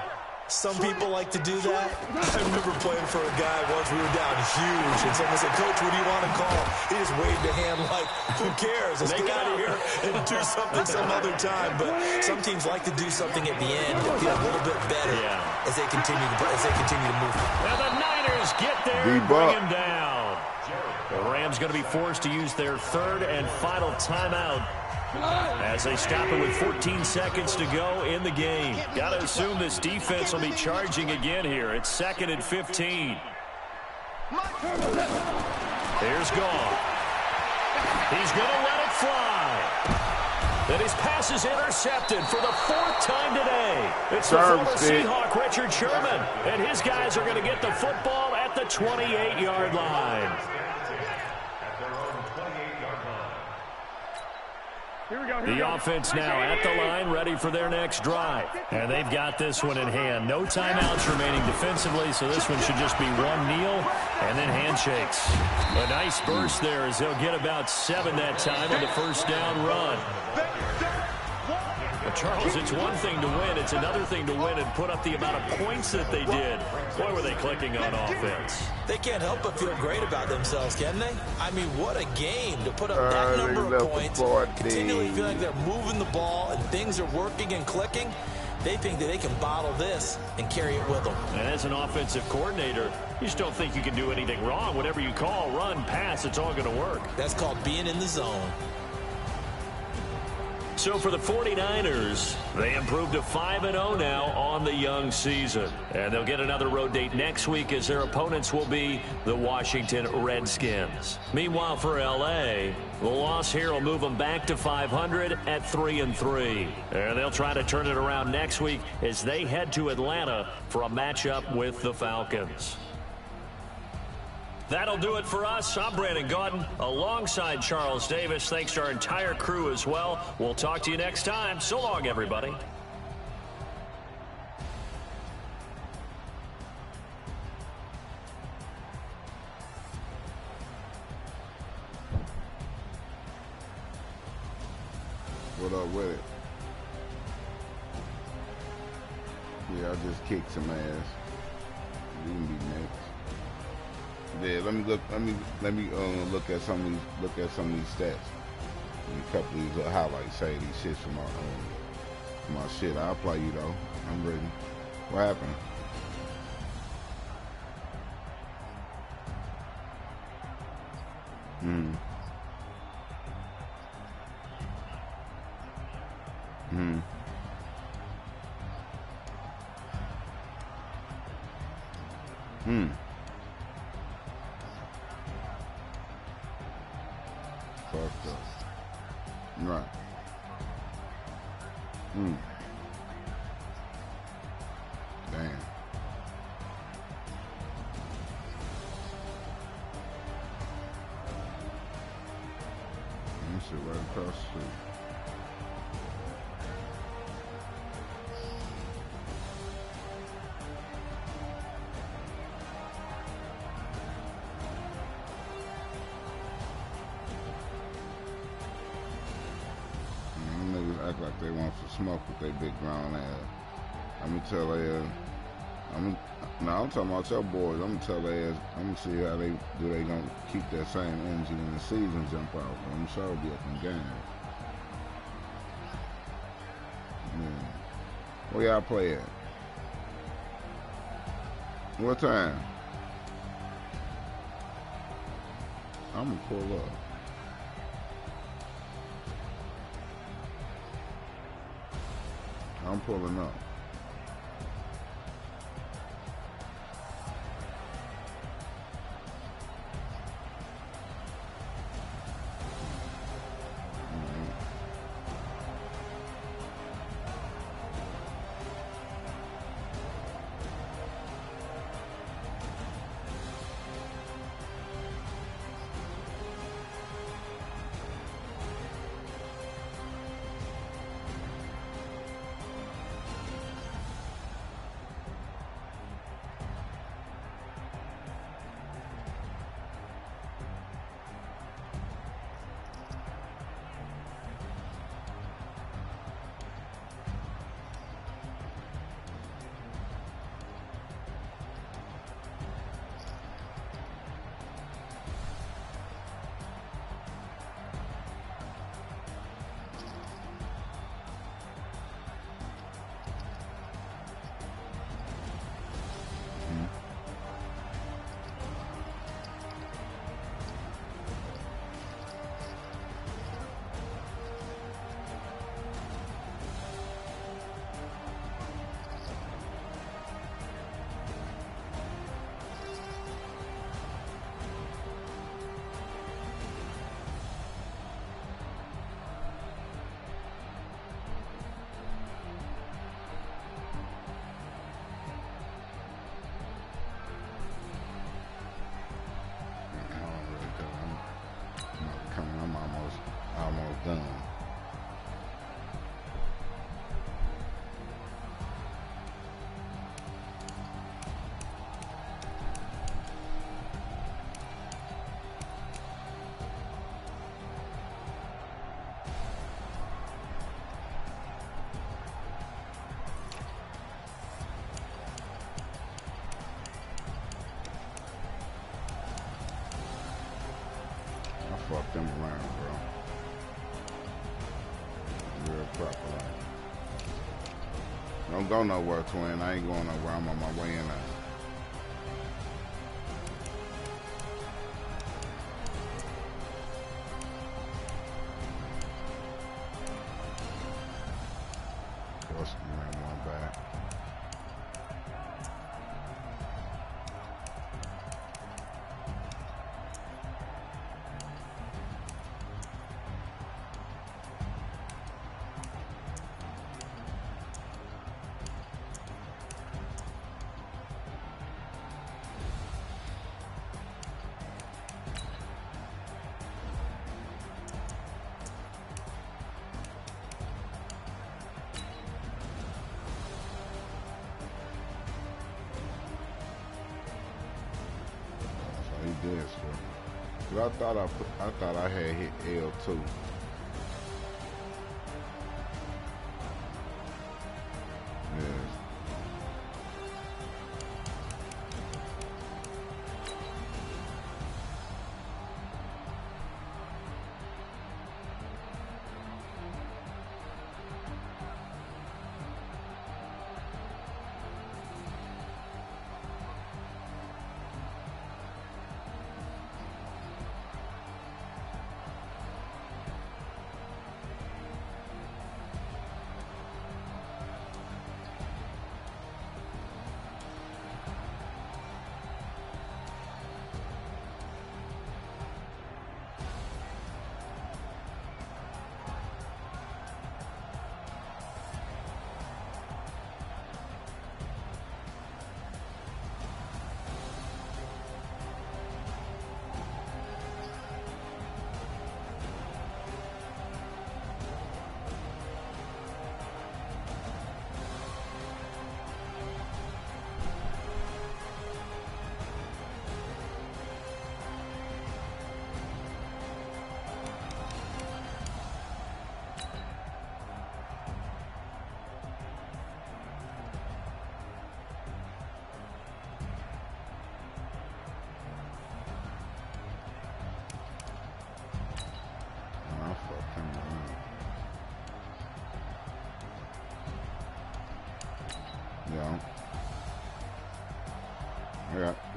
Some people like to do that. I remember playing for a guy once. We were down huge, and someone said, "Coach, what do you want to call?" He just waved a hand like, who cares? Let's get out of here and do something some other time. But some teams like to do something at the end to feel a little bit better as they continue to move. Now the Niners get there and bring him down. The Rams going to be forced to use their 3rd and final timeout as they stop it with 14 seconds to go in the game. Got to assume this defense will be charging again here. It's 2nd and 15. Here's Goff. He's going to let it fly. Then his pass is intercepted for the 4th time today. It's the former Seahawk, Richard Sherman. And his guys are going to get the football at the 28-yard line. The offense now at the line, ready for their next drive. And they've got this one in hand. No timeouts remaining defensively, so this one should just be one kneel and then handshakes. A nice burst there as they'll get about 7 that time on the 1st down run. But Charles, it's one thing to win. It's another thing to win and put up the amount of points that they did. Boy, were they clicking on offense. They can't help but feel great about themselves, can they? I mean, what a game to put up that number of points, continually feel like they're moving the ball and things are working and clicking. They think that they can bottle this and carry it with them. And as an offensive coordinator, you just don't think you can do anything wrong. Whatever you call, run, pass, it's all going to work. That's called being in the zone. So for the 49ers, they improved to 5-0 now on the young season. And they'll get another road date next week as their opponents will be the Washington Redskins. Meanwhile, for L.A., the loss here will move them back to 500 at 3-3. And they'll try to turn it around next week as they head to Atlanta for a matchup with the Falcons. That'll do it for us. I'm Brandon Gaudin alongside Charles Davis. Thanks to our entire crew as well. We'll talk to you next time. So long, everybody. What up with it? Yeah, I just kicked some ass. We can be next. Yeah, let me look at some of these stats. And a couple of these little highlights, say these shits from my shit. I'll play you though. I'm ready. What happened? fucked up. Right. Damn. That shit right across the street. Niggas act like they want some smoke with their big grown ass. I'm gonna tell their I'm talking about your boys. I'm gonna tell their ass, I'm gonna see how they gonna keep that same energy when the season jump out. I'm sure it'll be up in games. Yeah. Where y'all play at? What time? I'm gonna pull up. I'm pulling up. I'm almost done. I fucked them around, bro. Real proper life. Don't go nowhere, twin. I ain't going nowhere. I'm on my way in now. Plus, ran one back. He did, so. But I thought I had hit L2. Yes.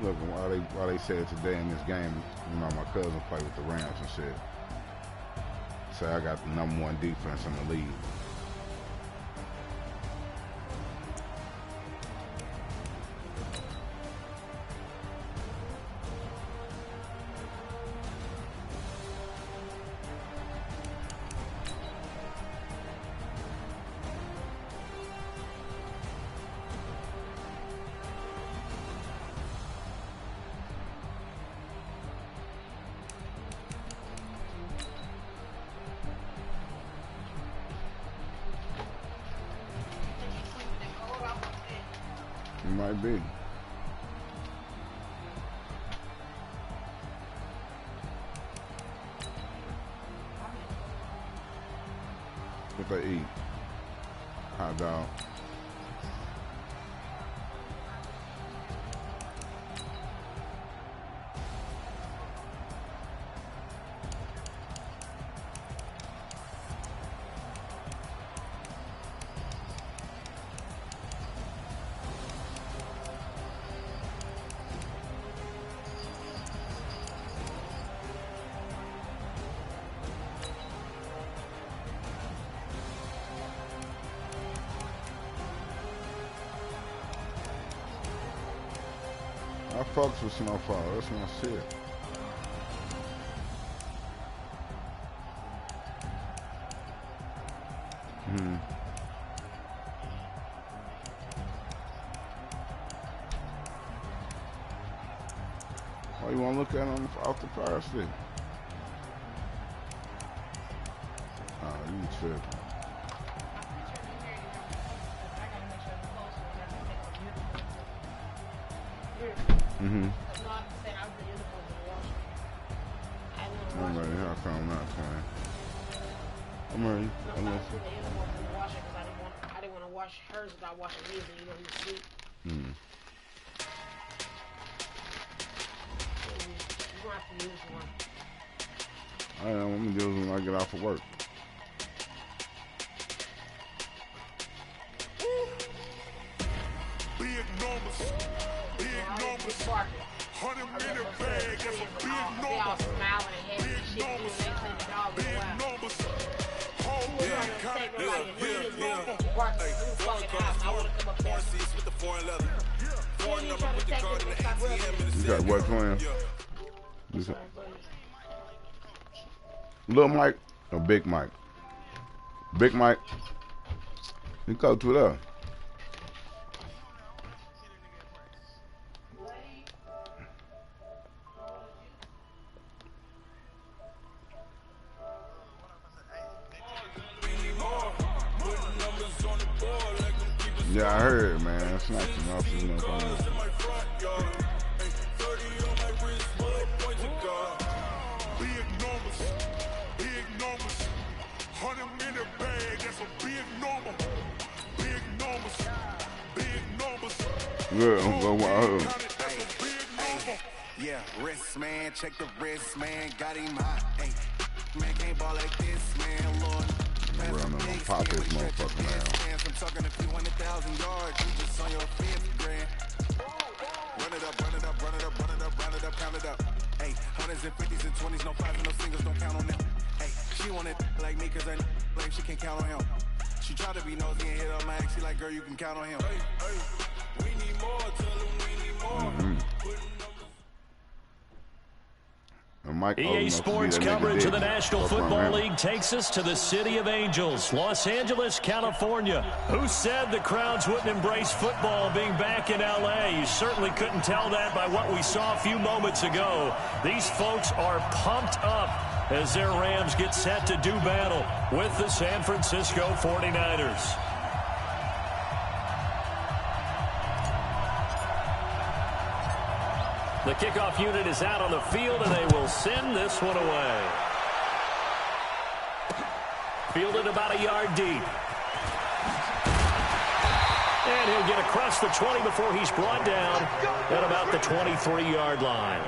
Look, while they said today in this game, you know, my cousin played with the Rams and shit. Say I got the #1 defense in the league. It might be. What they eat? Hot dog. I fucks with Snowfall. That's my shit. Why you want to look at him off the fire stick? Oh, you tripping. I'm ready. How come not playing? I'm ready. I didn't want to wash hers without washing his, and you know he's sweet. You're going to have to use one. I am. I'm going to use when I get off of work. Big numbers. Big numbers. 100-minute bag. That's a big number. Big numbers. Big numbers. You got what playing? Little Mike or Big Mike? Big Mike. You go to it up. Yeah, I heard, man. It's not enough. You know, big numbers. Big numbers. 100-minute bag. That's a big number. Big numbers. Big numbers. Yeah, wrist man, check the wrist man, got him hot. Hey, man can't ball like this, man, Lord. I'm gonna pop this motherfucker now. I'm talking a few 100,000 yards, you just on your 5th grand. Run it up, run it up, run it up, run it up, run it up, count it up. Hey, 100s and 50s and 20s, no 5s and no singles, don't count on them. Hey, she want it like me, cause I like she can't count on him. She try to be nosy and hit up my ex, she like, girl, you can count on him. Hey, hey, we need more, tell them we need more. EA Sports coverage of the National Football League takes us to the City of Angels, Los Angeles, California. Who said the crowds wouldn't embrace football being back in L.A.? You certainly couldn't tell that by what we saw a few moments ago. These folks are pumped up as their Rams get set to do battle with the San Francisco 49ers. The kickoff unit is out on the field, and they will send this one away. Fielded about a yard deep. And he'll get across the 20 before he's brought down at about the 23-yard line.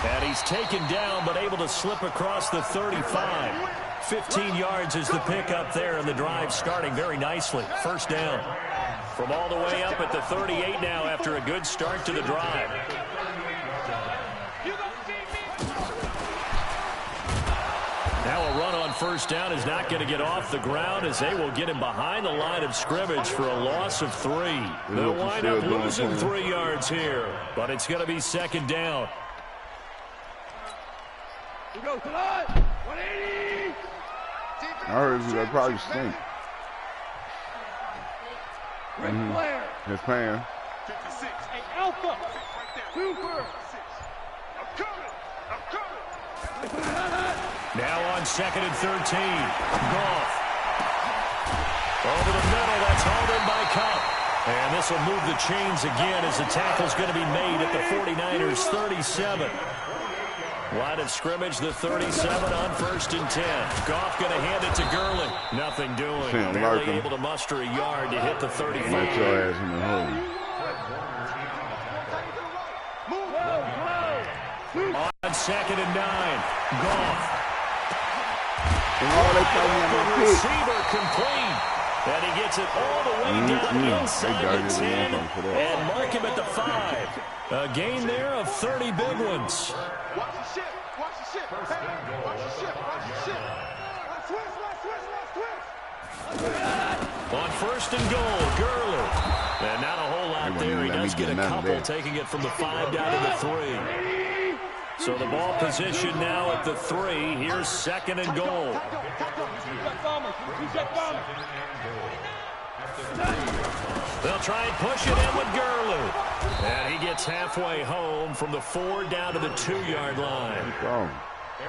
And he's taken down, but able to slip across the 35. 15 yards is the pickup there, and the drive starting very nicely. First down. From all the way up at the 38 now after a good start to the drive. Now a run on first down is not going to get off the ground as they will get him behind the line of scrimmage for a loss of 3. They'll wind up losing 3 yards here, but it's going to be second down. Here we go, tonight. 180. I heard that probably stink. Red flare. His pan. 56. Hey, Alpha. Super. I'm coming. Now on second and 13. Goff. Over the middle. That's hauled in by Cup. And this will move the chains again as the tackle's going to be made at the 49ers 37. Line of scrimmage, the 37 on first and 10. Goff going to hand it to Gurley. Nothing doing. Barely able to muster a yard to hit the 35. Get your ass in the hole. On second and 9. Goff. Receiver complete. And he gets it all the way down inside the 10 and mark him at the 5. A gain there of 30 big ones. Watch the ship. Watch the ship. Watch the ship. Watch the ship. Let's twist. On first and goal, Gurley. And not a whole lot there. He does get a couple, taking it from the 5 down to the 3. So the ball position now at the 3. Here's second and goal. They'll try and push it in with Gurley. And he gets halfway home from the 4 down to the 2-yard line.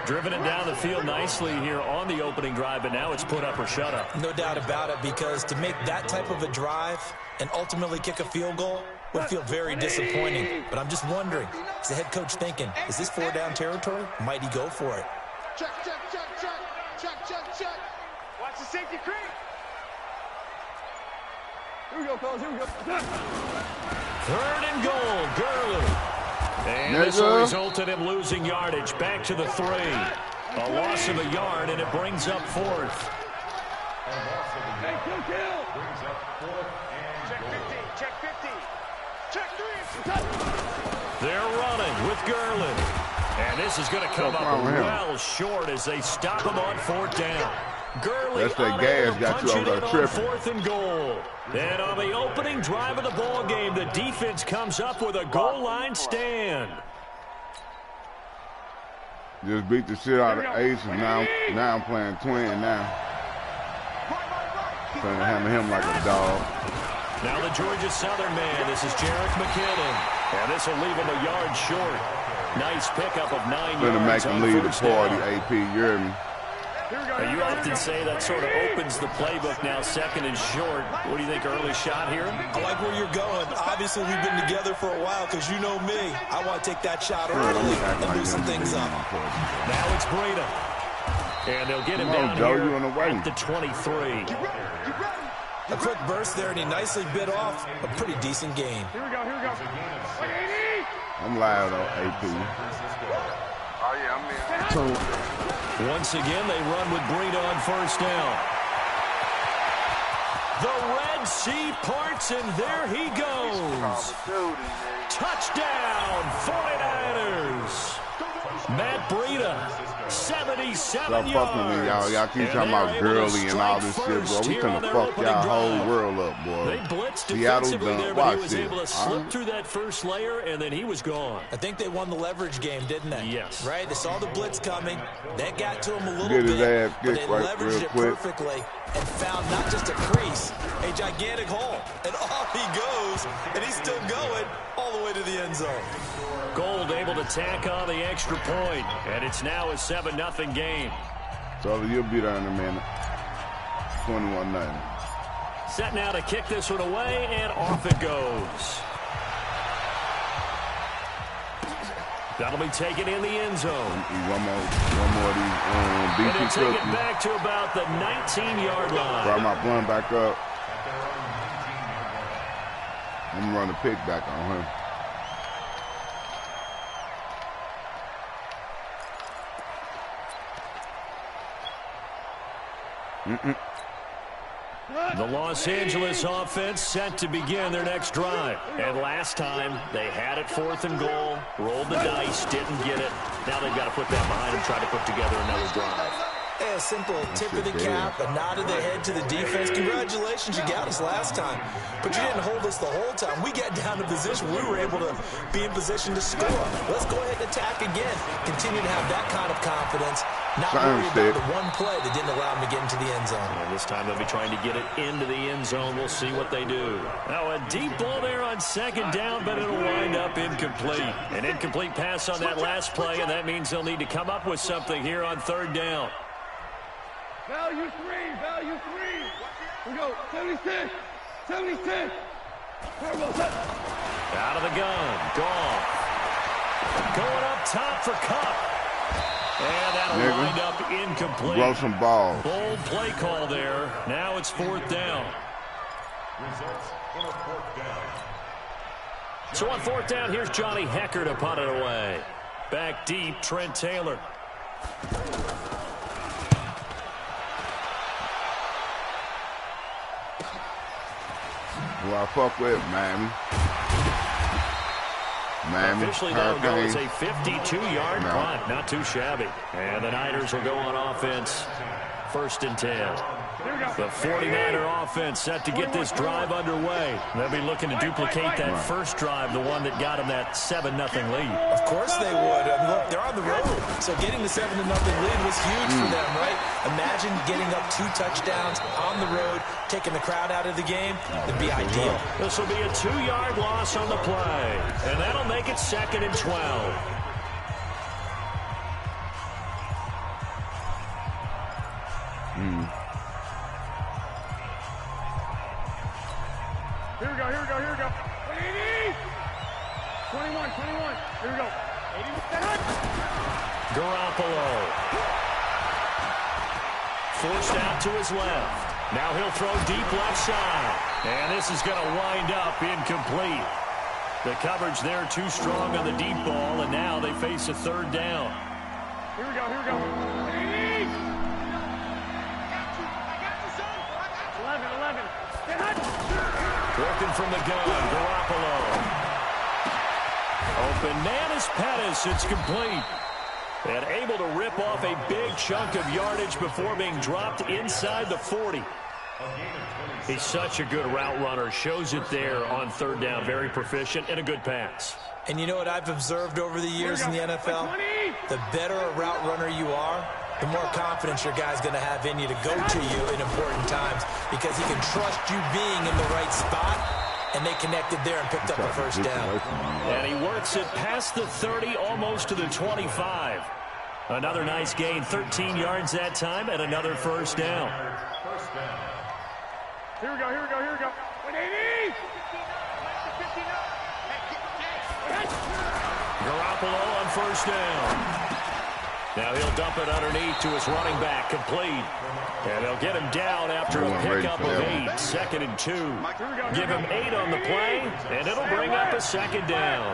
Driven it down the field nicely here on the opening drive, but now it's put up or shut up. No doubt about it, because to make that type of a drive and ultimately kick a field goal would feel very disappointing. But I'm just wondering, is the head coach thinking, is this 4-down territory? Might he go for it? Check. Watch the safety creep. Here we go, fellas. Here we go. Third and goal, Gurley. And this will result in him losing yardage. Back to the 3. A loss of a yard, and it brings up 4th. Check 50. They're running with Gurley. And this is going to come up well short as they stop him on 4th down. Gurley that's that gas got you over there tripping. 4th and goal. And on the opening drive of the ball game, the defense comes up with a goal line stand. Just beat the shit out of Ace, and now I'm playing twin now. Trying to hammer him like a dog. Now the Georgia Southern man, this is Jerick McKinnon. And this will leave him a yard short. Nice pickup of 9 yards. Gonna make him lead the party, AP, you hear me? You often say that sort of opens the playbook now, second and short. What do you think, early shot here? I like where you're going. Obviously, we've been together for a while because you know me. I want to take that shot early and do some things up. Now it's Breida. And they'll get him down here at the 23. A quick burst there, and he nicely bit off a pretty decent gain. Here we go. I'm live though, AP. Oh, yeah, I'm in. Once again, they run with Breida on first down. The Red Sea parts, and there he goes. Touchdown, 49ers. Matt Breida, 77 Stop yards. fucking with y'all. Y'all keep talking about Gurley and all this shit, bro. We finna fuck y'all whole world up, boy. They blitzed Seattle defensively there, done. but Watch he was able to slip through that first layer, and then he was gone. I think they won the leverage game, didn't they? Yes. Right? They saw the blitz coming. That got to him a little Get his bit, ass but they kicked right leveraged real it quick. perfectly and found not just a crease, a gigantic hole. And off he goes, and he's still going all the way to the end zone. Gold able to tack on the extra point, and it's now a 7-0 game. So you'll be there in a minute. 21-0. Set now to kick this one away, and off it goes. That'll be taken in the end zone. One more of these BT cookies. Take it back to about the 19-yard line. Brought my blunt back up. I'm going to run the pick back on him. The Los Angeles offense set to begin their next drive. And last time, they had it 4th and goal, rolled the dice, didn't get it. Now they've got to put that behind them, try to put together another drive. A simple tip of the cap, a nod of the head to the defense. Congratulations, you got us last time. But you didn't hold us the whole time. We got down to position. We were able to be in position to score. Let's go ahead and attack again. Continue to have that kind of confidence. Not worry about the one play that didn't allow them to get into the end zone. And this time they'll be trying to get it into the end zone. We'll see what they do. Now a deep ball there on 2nd down, but it'll wind up incomplete. An incomplete pass on that last play, and that means they'll need to come up with something here on 3rd down. Value 3. We go. 76. Out of the gun. Goff. Going up top for Cup. And that'll wind up incomplete. Blow some balls. Bold play call there. Now it's 4th down. So on 4th down, here's Johnny Hecker to punt it away. Back deep, Trent Taylor. Who I fuck with, Miami. Officially, that'll go as a 52-yard punt. Not too shabby. And the Niners will go on offense. 1st and 10. The 49er offense set to get this drive underway. They'll be looking to duplicate that first drive, the one that got them that 7-0 lead. Of course they would. I mean, look, they're on the road. So getting the 7-0 lead was huge for them, right? Imagine getting up 2 touchdowns on the road, taking the crowd out of the game. That'd be ideal. This will be a 2-yard loss on the play. And that'll make it 2nd and 12. Here we go. 80. 21. Here we go. 80. Garoppolo. Forced out to his left. Now he'll throw deep left side. And this is going to wind up incomplete. The coverage there too strong on the deep ball, and now they face a 3rd down. Here we go. 80. 11. Working from the gun, Garoppolo. Open man is Pettis. It's complete. And able to rip off a big chunk of yardage before being dropped inside the 40. He's such a good route runner. Shows it there on 3rd down. Very proficient and a good pass. And you know what I've observed over the years in the NFL? The better a route runner you are, the more confidence your guy's going to have in you to go to you in important times, because he can trust you being in the right spot, and they connected there and picked up the 1st down. And he works it past the 30, almost to the 25. Another nice gain, 13 yards that time, and another 1st down. Here we go. 180. Garoppolo on 1st down. Now he'll dump it underneath to his running back, complete. And they'll get him down after a pickup of 8, 2nd and 2. Give him 8 on the play, and it'll bring up a 2nd down.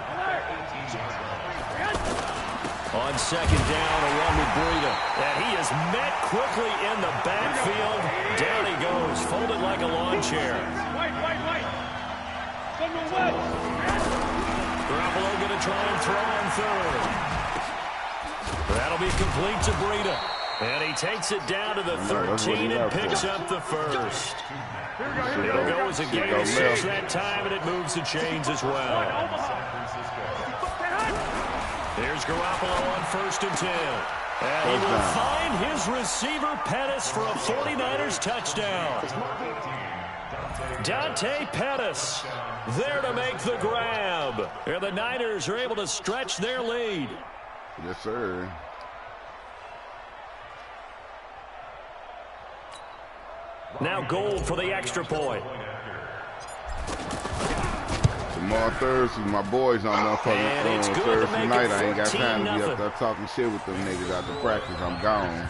On 2nd down, a run with Breida. And he is met quickly in the backfield. Down he goes, folded like a lawn chair. Garoppolo going to try and throw on 3rd. That'll be complete to Breida. And he takes it down to the 13 and picks up the 1st. It'll go as a gain of 6 that time, and it moves the chains as well. There's Garoppolo on 1st and 10. And he will find his receiver, Pettis, for a 49ers touchdown. Dante Pettis there to make the grab. And the Niners are able to stretch their lead. Yes, sir. Now Gold for the extra point. Tomorrow Thursday, my boys on motherfucking Thursday night. I ain't got time to be up there talking shit with them niggas after practice. I'm gone.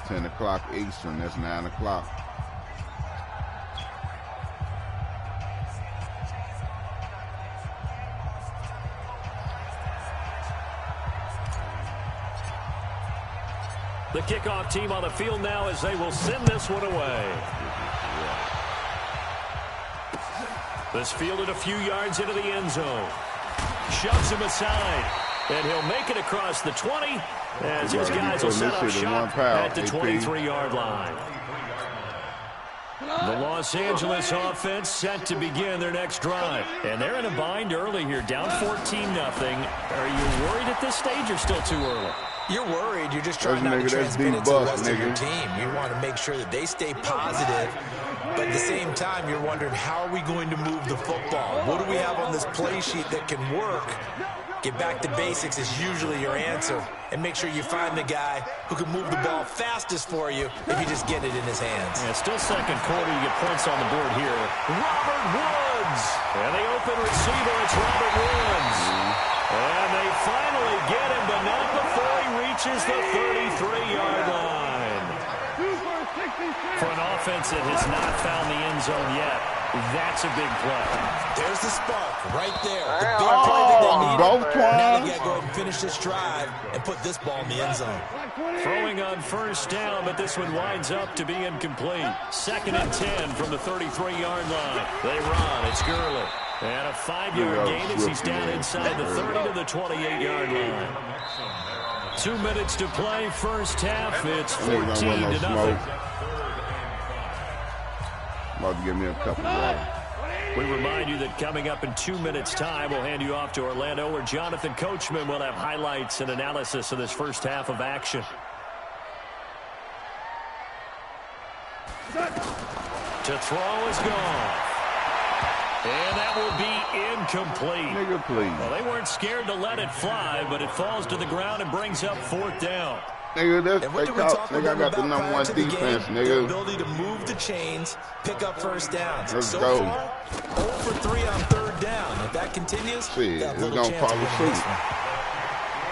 10 o'clock Eastern, that's 9 o'clock. The kickoff team on the field now as they will send this one away. This fielded a few yards into the end zone. Shoves him aside. And he'll make it across the 20 as his guys will set up shop at the 23-yard line. The Los Angeles offense set to begin their next drive. And they're in a bind early here, down 14-0. Are you worried at this stage or still too early? You're worried. You're just trying not to transmit it to the rest of your team. You want to make sure that they stay positive. But at the same time, you're wondering, how are we going to move the football? What do we have on this play sheet that can work? Get back to basics is usually your answer. And make sure you find the guy who can move the ball fastest for you if you just get it in his hands. Yeah, still second quarter. You get points on the board here. Robert Woods. And the open receiver, it's Robert Woods. And they finally get him, but not before he reaches the 33-yard line. For an offense that has not found the end zone yet, that's a big play. There's the spark right there. The big play that they needed. Now they got to go ahead and finish this drive and put this ball in the end zone. Throwing on first down, but this one winds up to be incomplete. 2nd and 10 from the 33-yard line. They run. It's Gurley. And a 5-yard gain as he's down inside the 30 to the 28-yard line. 2 minutes to play, first half. It's 14-0. About to give me a couple of We remind you that coming up in 2 minutes' time, we'll hand you off to Orlando, where Jonathan Coachman will have highlights and analysis of this first half of action. To throw is gone. And that will be incomplete. Nigga, please. Well, they weren't scared to let it fly, but it falls to the ground and brings up 4th down. Nigga, nigga, I got the number 1 defense, nigga. The ability to move the chains, pick up first downs. Let's so go. far, 0 for 3 on 3rd down. If that continues, it's going to follow suit.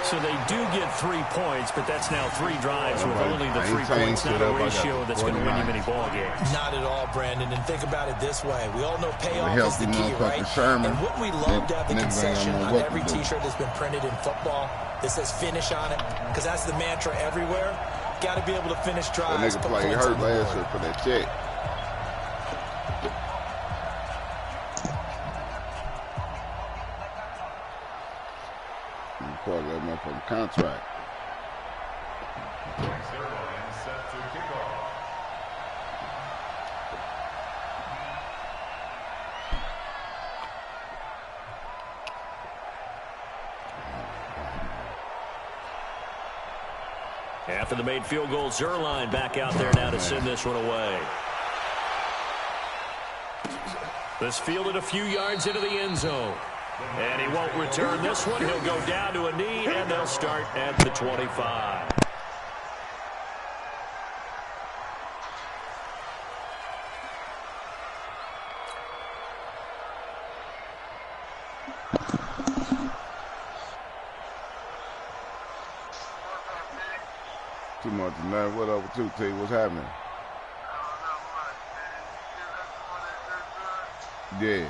So they do get 3 points, but that's now 3 drives with only the 3 points, not a ratio that's going to win you many ball games. Not at all, Brandon. And think about it this way. We all know payoff is the key, right? Sherman. And wouldn't we love to have the concession on every T-shirt that's been printed in football that says finish on it? Because that's the mantra everywhere. Got to be able to finish drives. That nigga played hurt last year for that check. Part of that motherfucking contract. After the made field goal, Zerline back out there now to send this one away. This fielded a few yards into the end zone. And he won't return this one. He'll go down to a knee, and they'll start at the 25. Too much tonight. What up with 2T? What's happening? Yeah.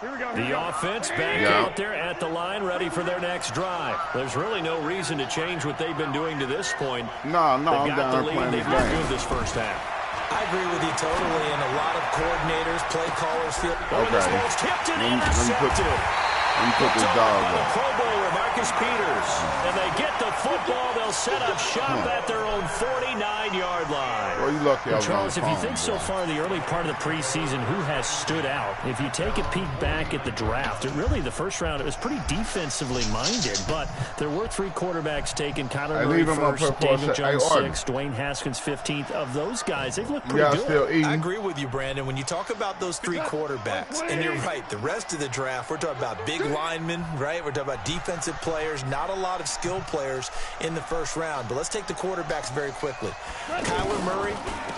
The offense back out there at the line, ready for their next drive. There's really no reason to change what they've been doing to this point. No, I'm down the playing lead. the They've been game. good this first half. I agree with you totally, and a lot of coordinators, play callers feel... This ball's tipped and intercepted. Let me put this dog The up. Pro Bowler, Marcus Peters. And they get the football. They'll set up shop at their own 49-yard line. Well, you lucky I was Charles, on if you the think phone, so far the early part of the preseason, who has stood out? If you take a peek back at the draft, really the first round, it was pretty defensively minded, but there were 3 quarterbacks taken. Kyler Murray first, Daniel Jones 6th, Dwayne Haskins 15th. Of those guys, they've looked pretty good. I agree with you, Brandon. When you talk about those 3 quarterbacks, and you're right, the rest of the draft, we're talking about big linemen, right? We're talking about defensive players, not a lot of skill players in the first round. But let's take the quarterbacks very quickly. Kyler Murray,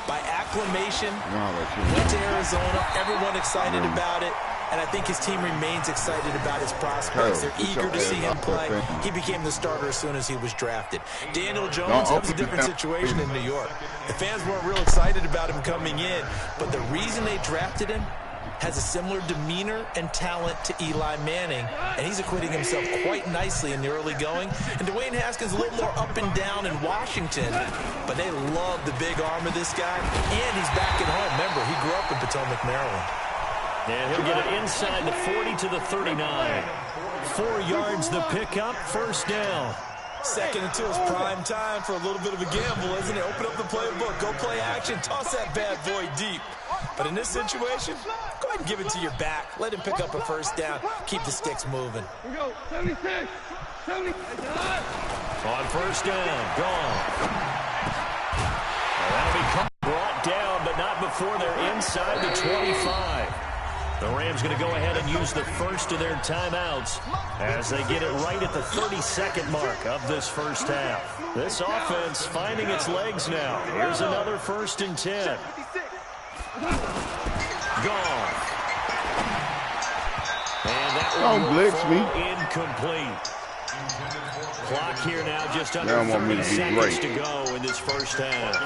by acclamation, went to Arizona. Everyone excited about it. And I think his team remains excited about his prospects. They're eager to see him play. He became the starter as soon as he was drafted. Daniel Jones, that was a different situation in New York. The fans weren't real excited about him coming in, but the reason they drafted him has a similar demeanor and talent to Eli Manning, and he's acquitting himself quite nicely in the early going. And Dwayne Haskins a little more up and down in Washington, but they love the big arm of this guy, and he's back at home. Remember, he grew up in Potomac, Maryland. And he'll get it inside the 40 to the 39. 4 yards the pickup, first down. Second and 2 is prime time for a little bit of a gamble, isn't it? Open up the playbook, go play action, toss that bad boy deep. But in this situation, go ahead and give it to your back. Let him pick up a first down. Keep the sticks moving. Here we go. 76. 70. On first down, gone. That'll be brought down, but not before they're inside the 25. The Rams going to go ahead and use the first of their timeouts as they get it right at the 32nd mark of this first half. This offense finding its legs now. Here's another 1st and 10. Gone. And that one will fall incomplete. Clock here now just under 30 seconds to go in this first half.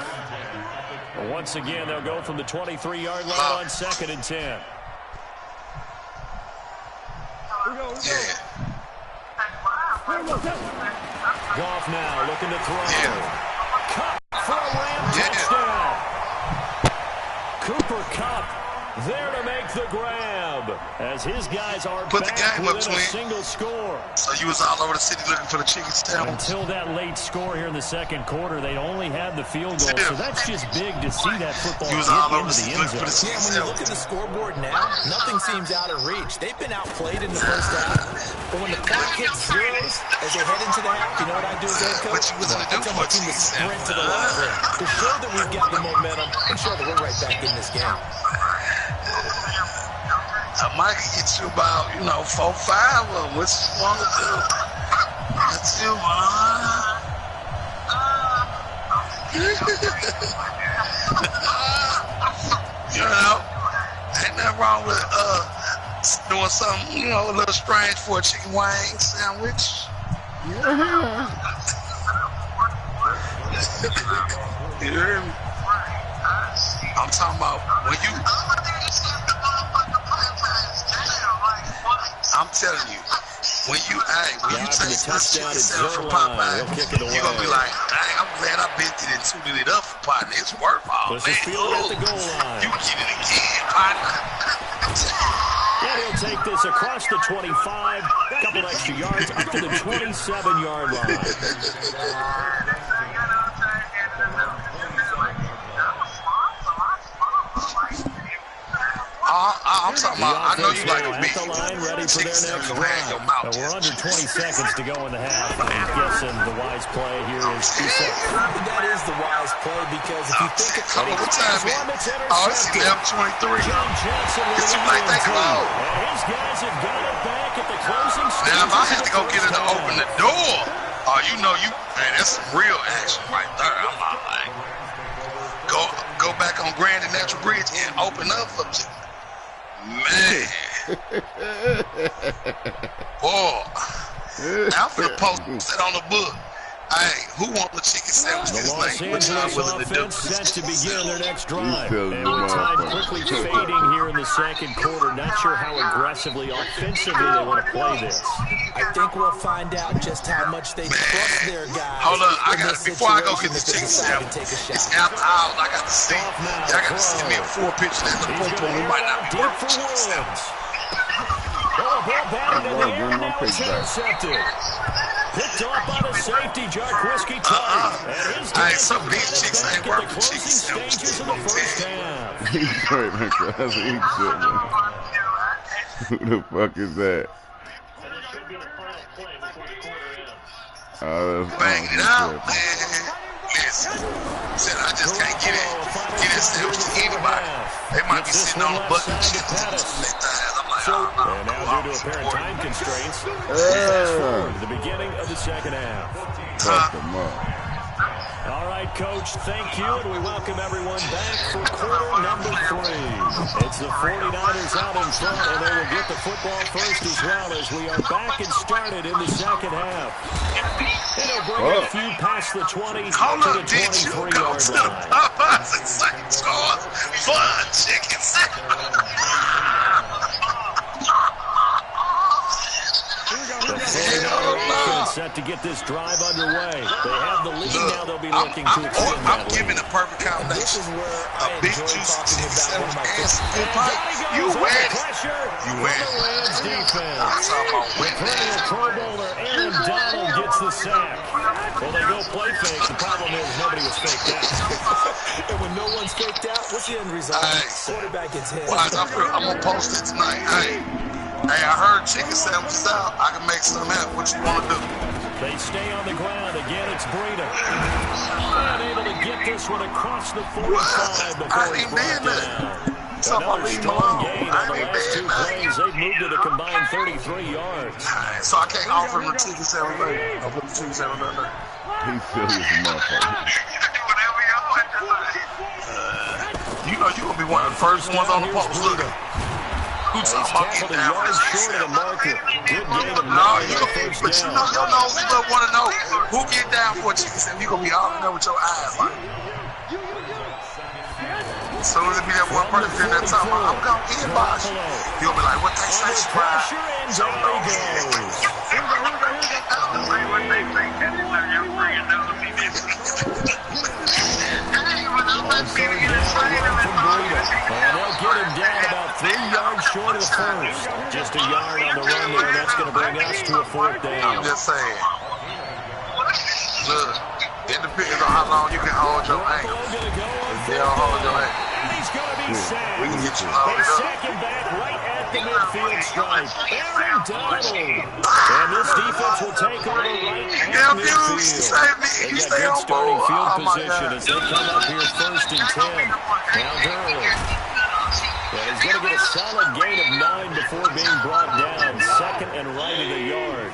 But once again, they'll go from the 23-yard line on 2nd and 10. Goff now looking to throw. Cup for a Ram touchdown. Cooper Kupp there to make the grab as his guys are back within a single score. So you was all over the city looking for the chicken sandwich. Until that late score here in the second quarter, they only had the field goal. So that's just big to see that football get into the end zone. Yeah, when you look at the scoreboard now, nothing seems out of reach. They've been outplayed in the first half. But when the clock hits zeros, as they head into the half, you know what I do as head coach? I tell my team to sprint to the locker room to show that we've got the momentum and show that we're right back in this game. I might get you about, 4-5 of them. What you want to do? What you want? Ain't nothing wrong with doing something, a little strange for a chicken wing sandwich. You hear me? I'm talking about when you. I'm telling you, when you taste this chicken sandwich from Popeye, you're going to be like, dang, I'm glad I bent it and tuned it up for partner. It's worth all, man. You get it again, partner. And he'll take this across the 25, a couple extra yards up to the 27-yard line. I'm talking about, I know you like a big ready for their next drive. We're under 20 seconds to go in the half. I'm guessing the wise play here is 2 seconds. That is the wise play because if you think it's it's 11:23. It's too late, think about it. His guys have got it back at the closing stage. Now, if I had to go get her to open the door, man, that's some real action right there. I'm not like, go back on Grand and Natural Bridge and open up for me. Man. Boy. I'm finna post that on the book. Hey, who wants the chicken sandwich this night? What y'all willing to do? Set to begin their next drive. And with time quickly fading here in the second quarter, not sure how aggressively, offensively they want to play this. I think we'll find out just how much they trust their guys. Hold on, before I go get this chicken sandwich, it's after hours. I got to see. Y'all got to send me a 4 picture. That's the point we might not be worth the chicken sandwich. Ball batted in the air, now it's intercepted. Picked off by the safety, Jarquiski Tucker. Hey, some of these chicks ain't worth the chicken sandwich. He's right, man. That's what he said, man. Who the fuck is that? Bang it out, man. Listen, said I just can't get it sandwich to anybody. They might be sitting on a bucket of chicken sandwich on their thighs. I'm like, And now, due to apparent time constraints, fast forward to the beginning of the second half. All right, Coach, thank you, and we welcome everyone back for quarter number 3. It's the 49ers out in front, and they will get the football first as well as we are back and started in the second half. And they'll bring a few past the 20 to the 23-yard line. Fun chicken The 49er offense set to get this drive underway. They have the lead now. They'll be looking to extend that I'm giving the perfect combination. A big juicy chicken sandwich and some pie. You win. You win. Returning Pro Bowler Aaron Donald gets the sack. Well, they go play fake. The problem is nobody was faked out. And when no one's faked out, what's the end result? Quarterback gets hit. I'm going to post it tonight. Hey, I heard chicken sandwiches out. I can make some happen. What you want to do? They stay on the ground. Again, it's Breida. Not able to get this one across the 45 before he's brought down. Another strong gain on the last 2 plays. They've moved to the combined 33 yards. So I can't offer him a chicken sandwich later. I'll put the chicken sandwich on there. He's silly as a motherfucker. You know you're going to be one of the first ones on the post. Look. He's tackled a yard short of the marker. Good gain of 9 on the first but down. You know your nose is going to want to know who get down for a chicken sandwich. You're going to be all in there with your eyes. Like. As soon as it be that one person in that time, I'm going to inbox you. You'll be like, what they say, Pressure and down he goes. And they'll get him down about 3 yards short of the first. Just a yard on the run there, and that's going to bring us to a 4th down. I'm just saying. Look, it depends on how long you can hold your ankle. They'll hold your ankle. And he's going to be sacked. We can get you They loaded up. sack him back right at the midfield stripe. Aaron Donald. And this defense will take over right at midfield. They got good starting field position as they come up here 1st and 10. Now Gurley. And he's going to get a solid gain of 9 before being brought down. 2nd and right of the yard.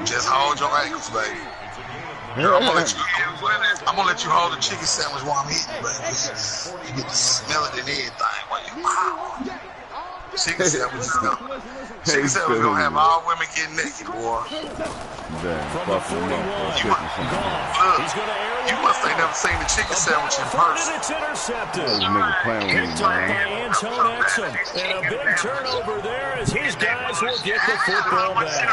Just hold your ankles, baby. I'm gonna let you hold the chicken sandwich while I'm eating, baby. You get to smell it and everything while you Chicken sandwich is gonna have all women getting naked, boy. From the 41. You must ain't never seen the chicken sandwich in person. It's intercepted. Picked up by Anton Exum. And a big turnover there as his guys will get the football back.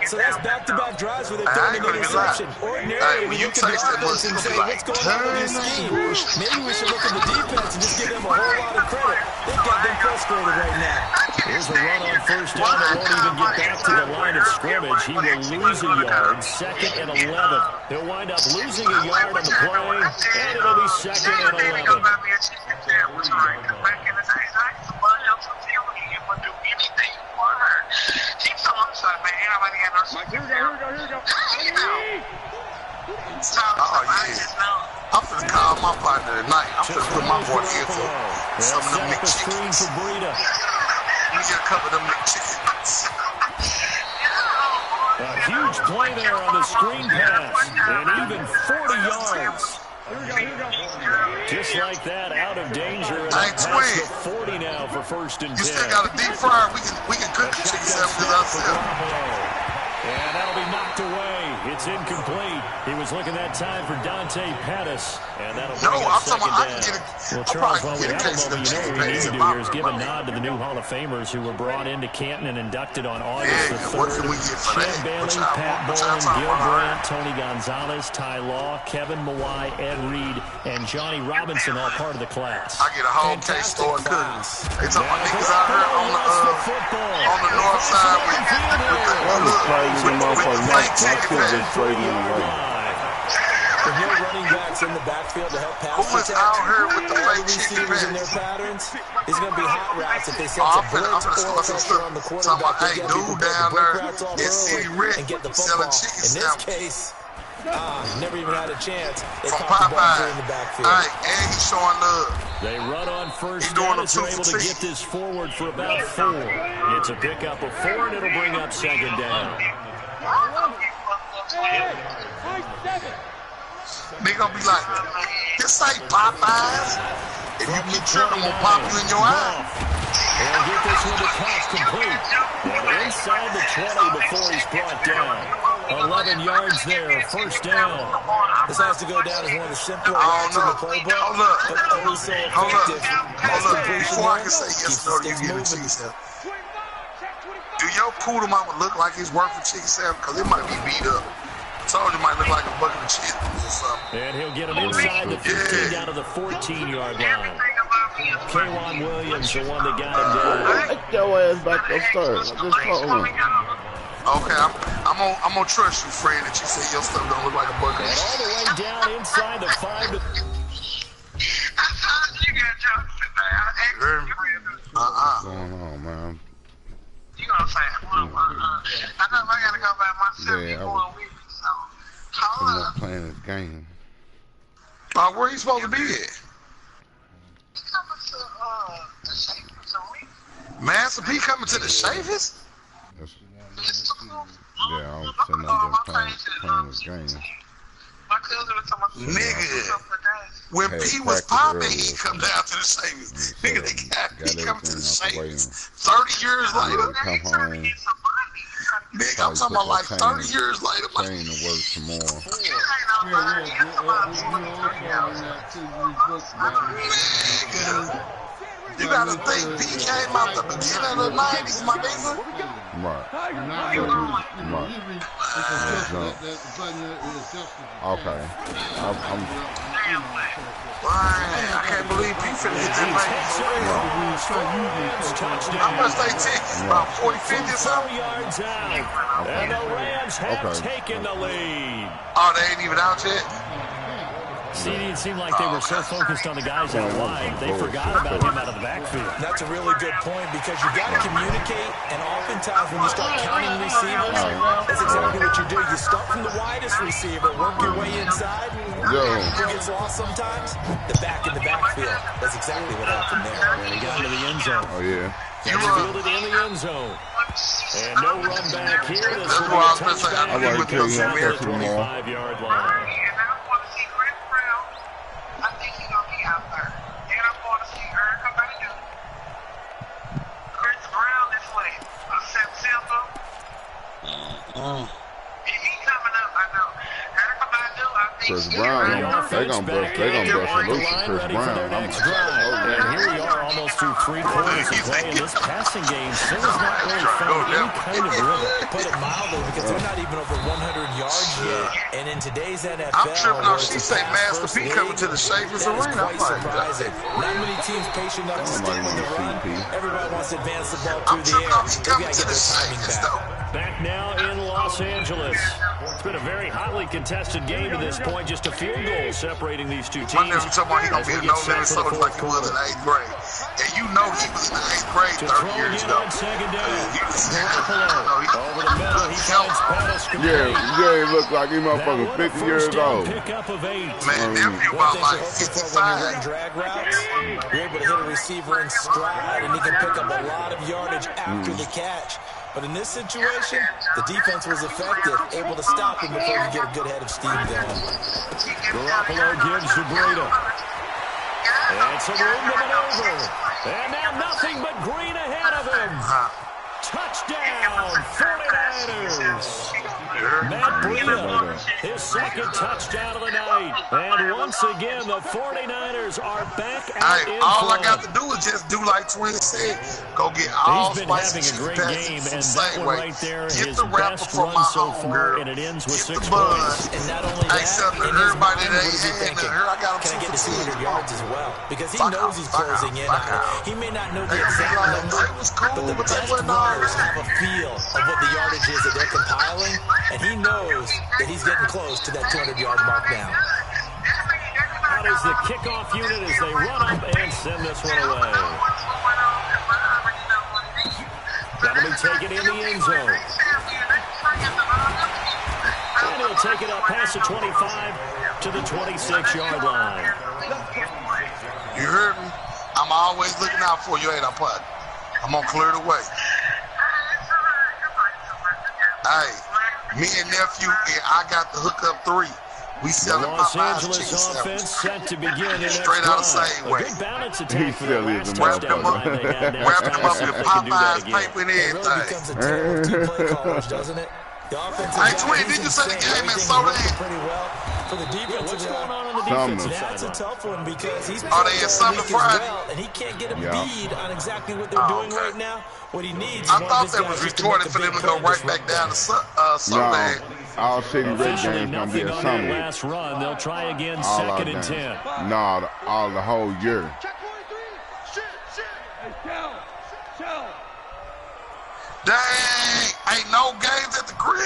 So that's back-to-back drives where they don't make an interception. Ordinarily, when you can look at this and say, what's going on with your scheme? Maybe we should look at the defense and just give them a whole lot of credit. They've got them frustrated right now. Here's a run on 1st down that won't even get back to the line of scrimmage. He will lose a yard, 2nd and 11. He'll wind up losing a yard on the play, and it'll be 2nd and 11. Oh, yeah. I'm finna call my partner tonight. I'm finna put my boy in for some of them McChickens. Let me get a couple of them McChickens. A huge play there on the screen pass, and even 40 yards. Just like that, out of danger, and past the 40 now for 1st and 10. You still got a deep fryer. We can cook the chicken sandwiches ourselves. And that'll be knocked away. It's incomplete. He was looking that time for Dante Pettis, and that'll bring us 2nd down. Well, Charles, while we have a moment, you know what we need to do here is give a nod to the new Hall of Famers who were brought into Canton and inducted on August the 3rd. Ken Bailey, Pat Bowlen, Gil Brandt, Tony Gonzalez, Ty Law, Kevin Mawai, Ed Reed, and Johnny Robinson, all part of the class. I get a whole case store of cookies. They talking about niggas out here on the north side with the With no running backs in the backfield to help pass protect. Who is out here with the fake receivers in their patterns? These are going to be hot routes if they send some blitz or pressure on the quarterback. Hey, dude down there in City Rick selling chicken sandwiches. In this case, never even had a chance. They from caught the ball Popeye. in the backfield. Hey, and he's showing love. They run on first down as they're able to get this forward for about 4. It's a pickup of 4, and it'll bring up second down. They gonna be like, this ain't Popeyes. If you keep tripping, I'm gonna pop you in your eye. They'll get this one to pass complete. And inside the 20 before he's brought down. 11 yards there, first down. This has to go down as one of the simpler routes in the playbook. Hold up. But always so Hold up. effective. Before I can say yes or no, you give me chicken sandwich. Do your poodle mama look like it's worth a chicken sandwich? Because it might be beat up. I told you it might look like a bucket of chips or something. And he'll get him inside the 15 down to the 14-yard line. K'Wan Williams, the one that got him down. Take your ass back upstairs. I just told him. Okay, I'm gonna trust you, friend, that you say your stuff don't look like a bucket. And all the way down inside the 5 to... What's going on, man? You know what I'm saying? I know I gotta go by myself before a week, so I'm not playing this game. Where you supposed to be at? coming to the Shavers a week. Master P coming to the Shavers? Yeah, I was sitting out there playing this game. My cousin was talking about Nigga, when P was popping, he come down to the Shavers. Nigga, he coming to the Shavers 30 years later. Come home. Nigga, I'm talking about like 30 years later. Train to work some more. Nigga, you gotta think P came out the beginning of the 90s, my nigga. Right. Okay. I can't believe P finna hit that thing. How much they take? About 40, 50 or something? yards out. And the Rams have taken the lead. Oh, they ain't even out yet? See, it seemed like they were so focused on the guys out wide, they forgot about him out of the backfield. That's a really good point because you got to communicate, and oftentimes when you start counting receivers, that's exactly what you do. You start from the widest receiver, work your way inside. Who gets lost sometimes? The back in the backfield. That's exactly what happened there. And he got into the end zone. Oh, yeah. He fielded in the end zone. And no run back here. This will be a touchback inside the 25-yard line. Chris Brown, they gonna bust a loose for Chris Brown. And here we are, almost through 3 quarters of play in this passing game. Simmons not really found any kind of rhythm. Put it mildly, because they're not even over 100 yards yet. And in today's NFL, I'm tripping off. She say Master P coming to the Shavers Arena. Quite surprising. Not many teams patient enough to stay with the run. Everybody wants to advance the ball through the air. They got to get their timing back. Back now in Los Angeles. It's been a very hotly contested game to this point. Just a field goal separating these two teams. My nigga talking about he gonna be a no-limit soldier like he was in the 8th grade. And you know he was in the 8th grade 30 years ago. Second down. Over the middle, he finds Pettis. Yeah, he looked like he motherfucking 50 years old. Pickup of 8. Man, nephew about like 55. Drag routes, you're able to hit a receiver in stride, and he can pick up a lot of yardage after the catch. But in this situation, the defense was effective, able to stop him before he get a good head of steam going. Garoppolo gives to Breda. And some room to maneuver. And now nothing but green ahead of him. Touchdown, 49ers. Matt Breda, his second touchdown of the night. And once again, the 49ers are back out in all front. I got to do is just do like Twin said. Go get all He's been spicy having a great game, and that one right there, get his the rapper best from run my so home, far, girl. and it ends with Get 6 the buzz. points. And not only that, something in his everybody mind, that what is he ain't thinking? here, I got Can I get to 200 yards as well? Because he Fuck knows out, he's fuck closing out, in fuck on it. out. He may not know the exact number, but the best runners have a feel of what the yardage is that they're compiling, and he knows that he's getting close to that 200-yard mark now. That is the kickoff unit as they run up and send this one away. That'll be taken in the end zone. And he'll take it up past the 25 to the 26-yard line. You heard me? always looking out for you, ain't I, Pud? I'm gonna clear the way. Hey, me and nephew, and I got the hookup 3. We selling Los Angeles chicken offense set to begin in straight out of the same way. Good balance attack for the last Wrapping them up, wrapping them up with Popeye's paper and It really everything. becomes a tale of two-play college, doesn't it? The offensive Hey, Twin, did you say the game is so late? pretty well. For the defense, what's going on the defensive side? That's a tough one because he's Are they in Summer Friday? well, and he can't get a bead on exactly what they're doing right now. What he needs. I thought that was retorted for them to go right back down to Sunday. No, all City Red games gonna be a summer. Last run, they'll try again. All Second our and games. 10. No, all the whole year. Dang, ain't no games at the crib.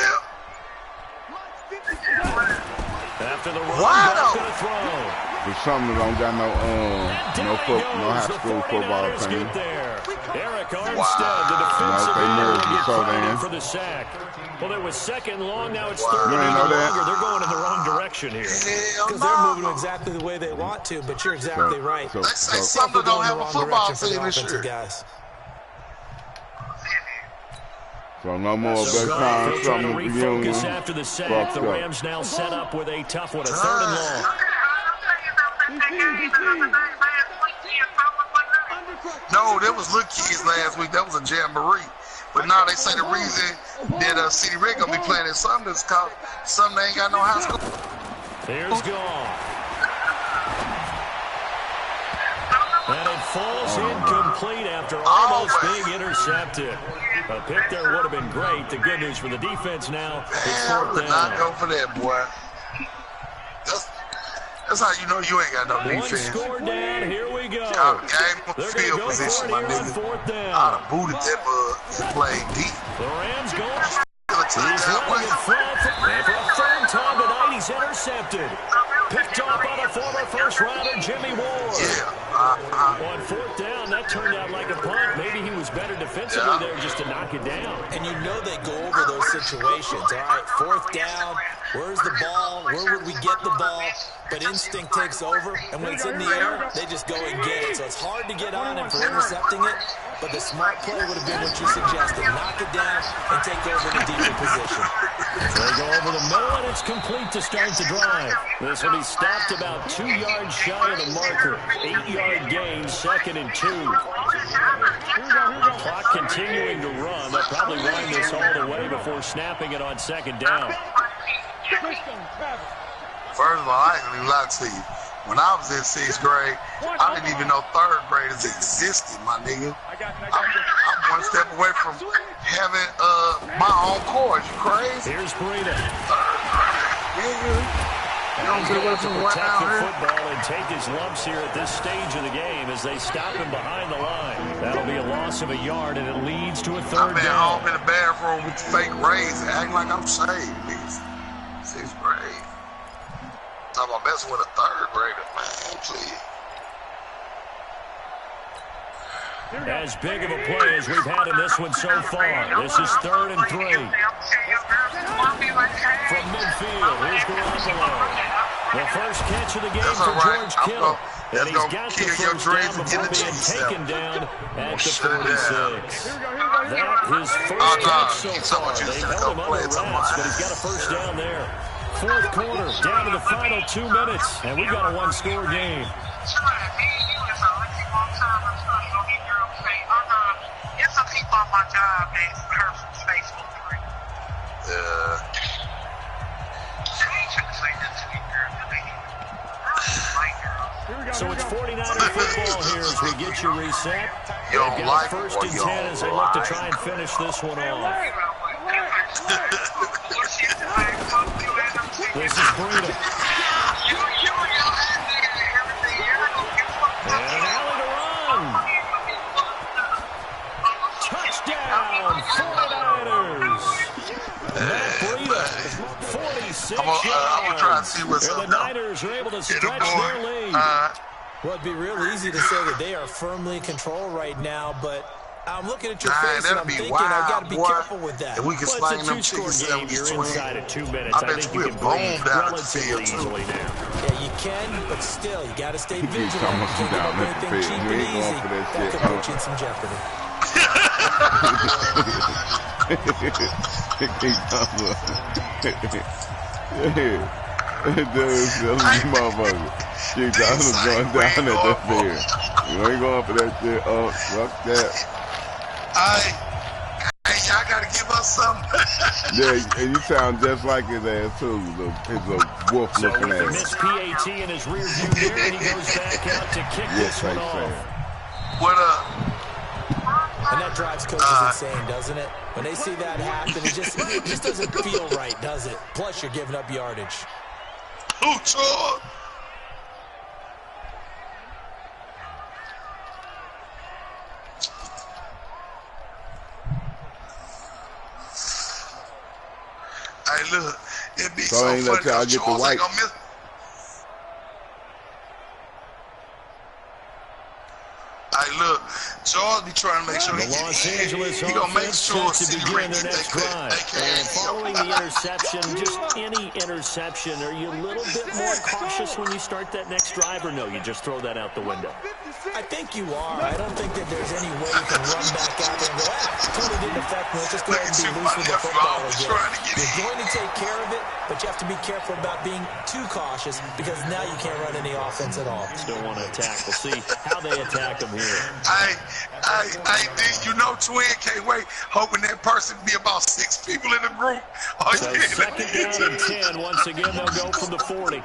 After the run, Why God's though? gonna throw. For some that don't got no high school football team. Eric Armstead, the defensive they nerves end, are so damn. for the sack. Well, it was second long, now it's third You and ain't know that? longer. They're going in the wrong direction here. Because they're moving exactly the way they want to, but you're exactly right. They say Sumner don't have a football team this year. Guys. So no more best They'll time try to Sumner reunion. refocus after the sack. The Rams now set up with a tough one, a third and long. No, there was little kids last week. That was a jamboree. But now they say the reason that City Red gonna be playing in Sumner is because Sumner ain't got no high school. Here's Gall. And it falls incomplete after almost being intercepted. A pick there would have been great. The good news for the defense now is fourth down. Not go for that, boy. That's how you know you ain't got no One defense. score down. Here we go. Out of game of They're field going to go position, for my it here on nigga. fourth I'd down. have booted that bug. Played deep. The Rams going. He's He's running in front. And for a third time tonight, he's intercepted. Picked off by the former first-rounder, Jimmy Ward. Yeah. On fourth down, that turned out like a punt. Maybe he was better defensively there just to knock it down. And you know they go over those situations. All right, fourth down, where's the ball? Where would we get the ball? But instinct takes over, and when it's in the air, they just go and get it. So it's hard to get on him for intercepting it, but the smart play would have been what you suggested. Knock it down and take over the deeper position. They go over the middle, and it's complete to start the drive. This will be stopped about 2 yards shy of the marker. 8-yard gain, second and 2. Clock continuing to run. They'll probably wind this all the way before snapping it on second down. First of all, I ain't gonna even lie to you. When I was in 6th grade, I didn't even know 3rd graders existed, my nigga. I'm one step away from having my own course. You crazy? Here's Breida. You don't get away from right Protect now, the man. football and take his lumps here at this stage of the game as they stop him behind the line. That'll be a loss of a yard, and it leads to a third I've been down. home in the bathroom with fake rays acting like I'm saved, niggas. 6th grade. Talking about messing with a 3rd grader, man, please. As big of a play as we've had in this one so far. This is 3rd and 3. From midfield, here's Garoppolo. The first catch of the game That's for all right. George Kittle. And he's gonna got the kill your first down dreams and before get the being cheese taken out. down at the Shut it 46. That his first catch so far. They held him under wraps, but he's got a first down there. Fourth quarter, down to the final 2 minutes, and we've got a one-score game. It's some people on my job that heard from Facebook. So it's 49er football here as we get you reset. You don't They've got like first what and you 10 as they look to like. try and finish this one off. This is Breida. And an alley to run. Touchdown, 49ers. Matt Breida, 46 I'm gonna try and see what's yards. up And the now. Niners are able to Hit stretch the board. their lead. Well, it'd be real easy to say that they are firmly in control right now, but I'm looking at your Man, face and that'll I'm be thinking wild, I've got to be boy. careful with that. If we can Well, slang it's a them two-score chickens game. in You're between. inside at 2 minutes. I I bet think you you we're can breathe bombed out of the relatively field, too. easily now. Yeah, you can, but still, you got to stay vigilant. You can't give up anything cheap and easy. That could put you in some jeopardy. Motherfucker. Keep going down at that field. You ain't going for that shit. Oh, fuck that. Y'all gotta give us something. Yeah, and you sound just like his ass too. His wolf-looking ass. Miss PAT in his rear view here, and he goes back out to kick this one off. What up? And that drives coaches insane, doesn't it? When they see that happen, it just doesn't feel right, does it? Plus, you're giving up yardage. Who, George? Hey, look, it'd be so funny because George ain't gonna miss. Hey, look, George be trying to make sure he gonna make sure to begin their next drive. And following the interception, just any interception, are you a little bit more cautious when you start that next drive, or no, you just throw that out the window? I think you are. I don't think that there's any way you can run back out there and go, totally didn't affect me. Let's just go ahead and be loose with the football again. You're going to take care of it, but you have to be careful about being too cautious because now you can't run any offense at all. Still want to attack. We'll see how they attack them here. You know, Twin can't wait, hoping that person be about 6 people in the group. Oh, so yeah, second down and 10. Once again, they'll go from the 40.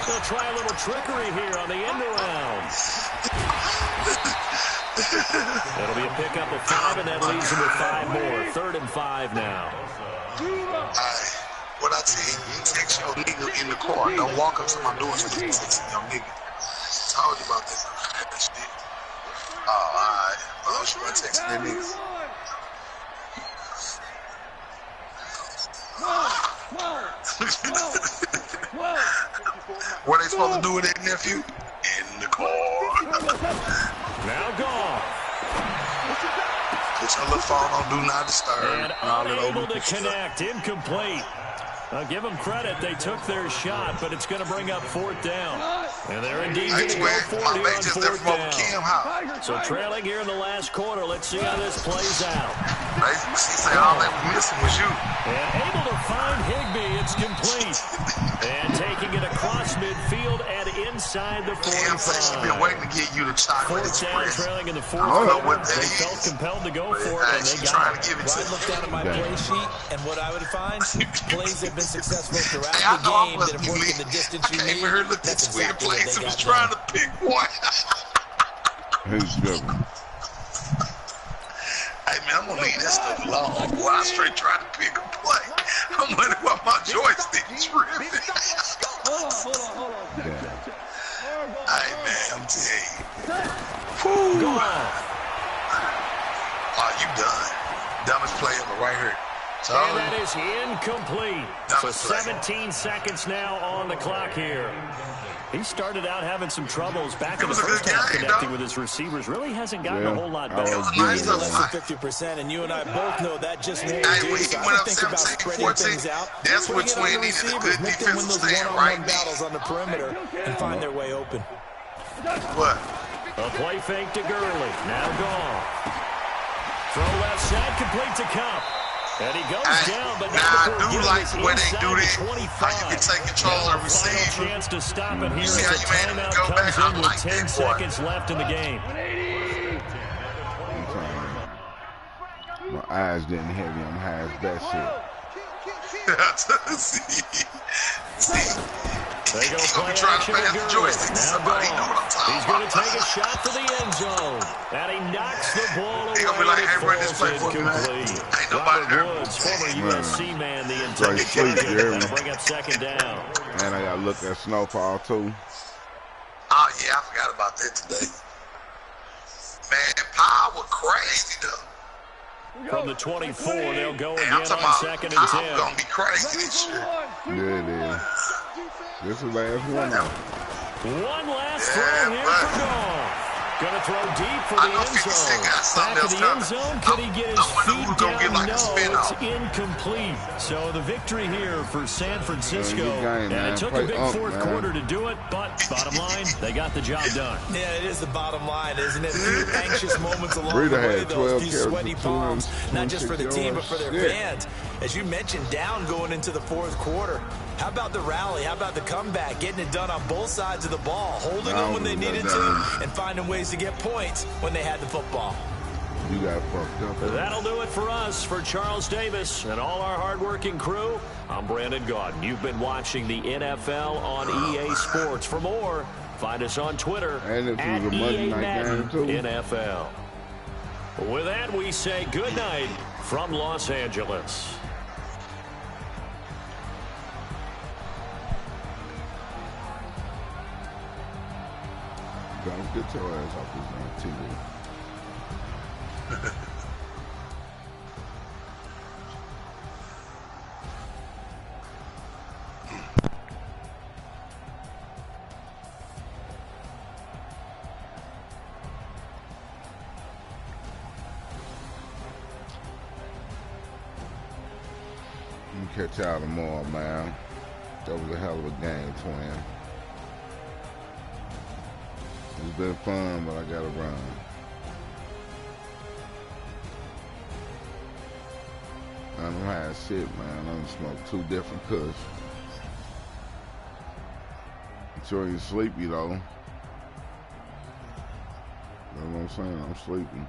They'll try a little trickery here on the end around. That'll be a pickup of 5, and that leaves them with 5 more. 3rd and 5 now. What I tell you, text your nigga in the car. Don't walk up to my door until you text your nigga. I told you about that shit. Oh, alright. Oh, she want to text that nigga. What are they supposed to do with that, nephew? In the car. Now gone. Put your little phone on Do Not Disturb. And unable to connect. Incomplete. I'll give them credit. They took their shot, but it's going to bring up 4th down. And they're indeed going to go for it here on 4th down. So trailing here in the last quarter. Let's see how this plays out. She said all that missing was you. And able to find Higbee. It's complete. And taking it across midfield and inside the 45. She's been waiting to get you the chocolate 4th down, express. trailing in the 4th quarter. They felt compelled to go for it, and they got it. I looked down at my play sheet, and what I would find, plays have been successful throughout the game that have worked in the distance you need. That's exactly what they got trying to pick one. Who's good? Hey, man, I'm going to leave that stuff alone. Boy, I straight trying to pick a play. I'm wondering why my joystick tripping. Hold on. Hey, man, I'm telling you. Whew. Oh, you done. Dumbest play ever right here. So, and that is incomplete. So 17 seconds now on the clock here. He started out having some troubles back in the first half connecting with his receivers. Really hasn't gotten a whole lot better. He's less than 50%, and you and I both know that just won't do. So I think about spreading things out. That's what Twin needed, a good defensive stand right battles on the perimeter and find their way open. What? A play fake to Gurley. Now gone. Throw left side, complete to Cup. And he goes down, but I do like the way they do this. How you can take control of receiver. Final chance to stop it here as the timeout comes in with 10 seconds left in the game. My eyes getting heavy. I'm high as that shit. They go play action to Gurley. Now gone. He's going to take a shot for the end zone. And he knocks the ball away. It falls incomplete. Robert Woods, former USC man, the intended target. That'll bring up 2nd down. And I got to look at Snowfall, too. Oh, yeah, I forgot about that today. Man, power crazy, though. From the 24, they'll go again on 2nd and 10. I'm going to be crazy this year. Yeah, it is. This is the last one out. One last throw here for Goff. Going to throw deep for the end zone. Back to the end zone. Can he get his feet down? No, it's incomplete. So the victory here for San Francisco. And it took a big fourth quarter to do it, but bottom line, they got the job done. Yeah, it is the bottom line, isn't it? A few anxious moments along the way, though. A few sweaty palms, not just for the team, but for their fans. As you mentioned, down going into the fourth quarter. How about the rally? How about the comeback? Getting it done on both sides of the ball, holding them when they needed to, and finding ways to get points when they had the football. You got fucked up. That'll do it for us. For Charles Davis and all our hardworking crew, I'm Brandon Gaudin. You've been watching the NFL on EA Sports. For more, find us on Twitter at EA Madden NFL. With that, we say good night from Los Angeles. Don't get your ass off this damn TV. Catch y'all tomorrow, man. That was a hell of a game, twin. It's been fun, but I gotta run. I don't have shit, man. I done smoked 2 different kush. I'm sure you're sleepy, though. That's what I'm saying. I'm sleepy.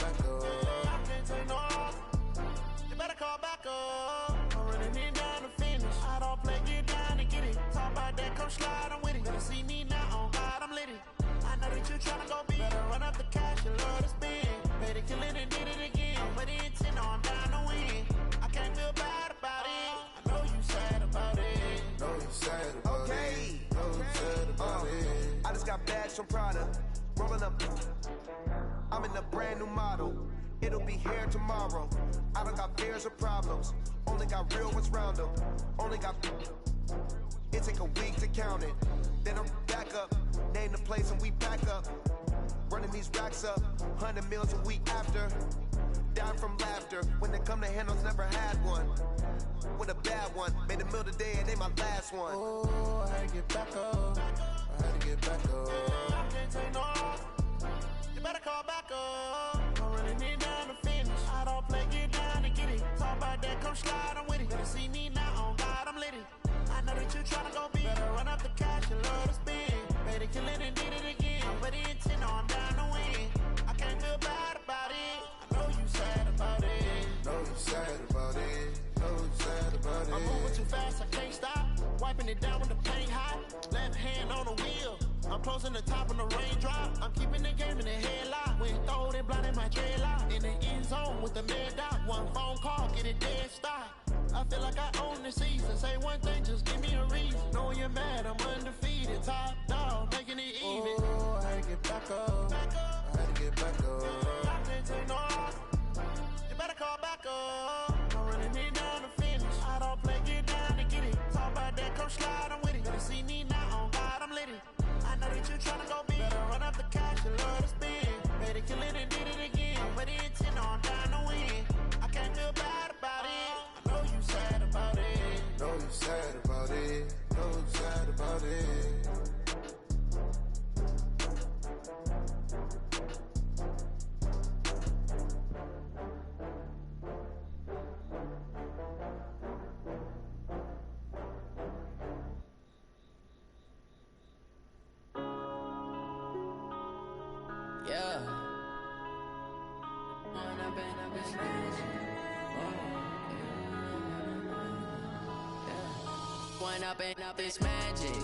back up. I can't take no off. You better call back up. I'm running it down to finish. I don't play, get down and get it. Talk about that, come slide, I'm with it. Better see me now, on God, I'm lit it. I know that you tryna go big. Better run up the cash, you love to spend. Paid to kill it and did it again. But the intent, I'm down to win. I can't feel bad about it. I know you sad about it. Know you sad about it. Know you sad about it. I just got bags from Prada. Rolling up. I'm in a brand new model. It'll be here tomorrow. I don't got fears or problems. Only got real ones round them. Only got. It take a week to count it. Then I'm back up. Name the place and we back up. Running these racks up. 100 meals a week after. Down from laughter. When they come to handles, never had one. With a bad one. Made a meal today and they my last one. Oh, I had to get back up. I had to get back up. I can't take no off. You better call back up. I'm running it down to finish. I don't play, get down and get it. Talk about that, come slide, I'm with it. Better see me now, on God, I'm lit it. I know that you tryna go big. Better run up the cash, you love to spend. Better kill it and did it again. But the intent, I'm down to win. I can't feel bad about it. I know you sad about it. Know you sad about it. Know you sad about it. I'm moving too fast, I can't stop. Wiping it down with the paint hot. Left hand on the wheel. I'm closing the top on the raindrop. I'm keeping the game in the headlock. When throwed and blinded my dreadlock. In the end zone with the mad dot. One phone call, get it dead stop. I feel like I own the season. Say one thing, just give me a reason. Knowing you're mad, I'm undefeated. Top dog, making it even. Oh, I had to get back up. I had to get back up. I can't take no off. You better call back up. I'm running it down to finish. I don't play, get down and get it. Talk about that, come slide, I'm with it. Better see me now, on God, I'm lit it. I know that you tryna go big. Better run up the cash, you love to spend. Better kill it and did it again. But the intent, I'm down to win. I can't feel bad about it. I know you sad about it. Know you sad about it. Know you sad about it. Yeah. When I've been up this magic. When I've been up this magic.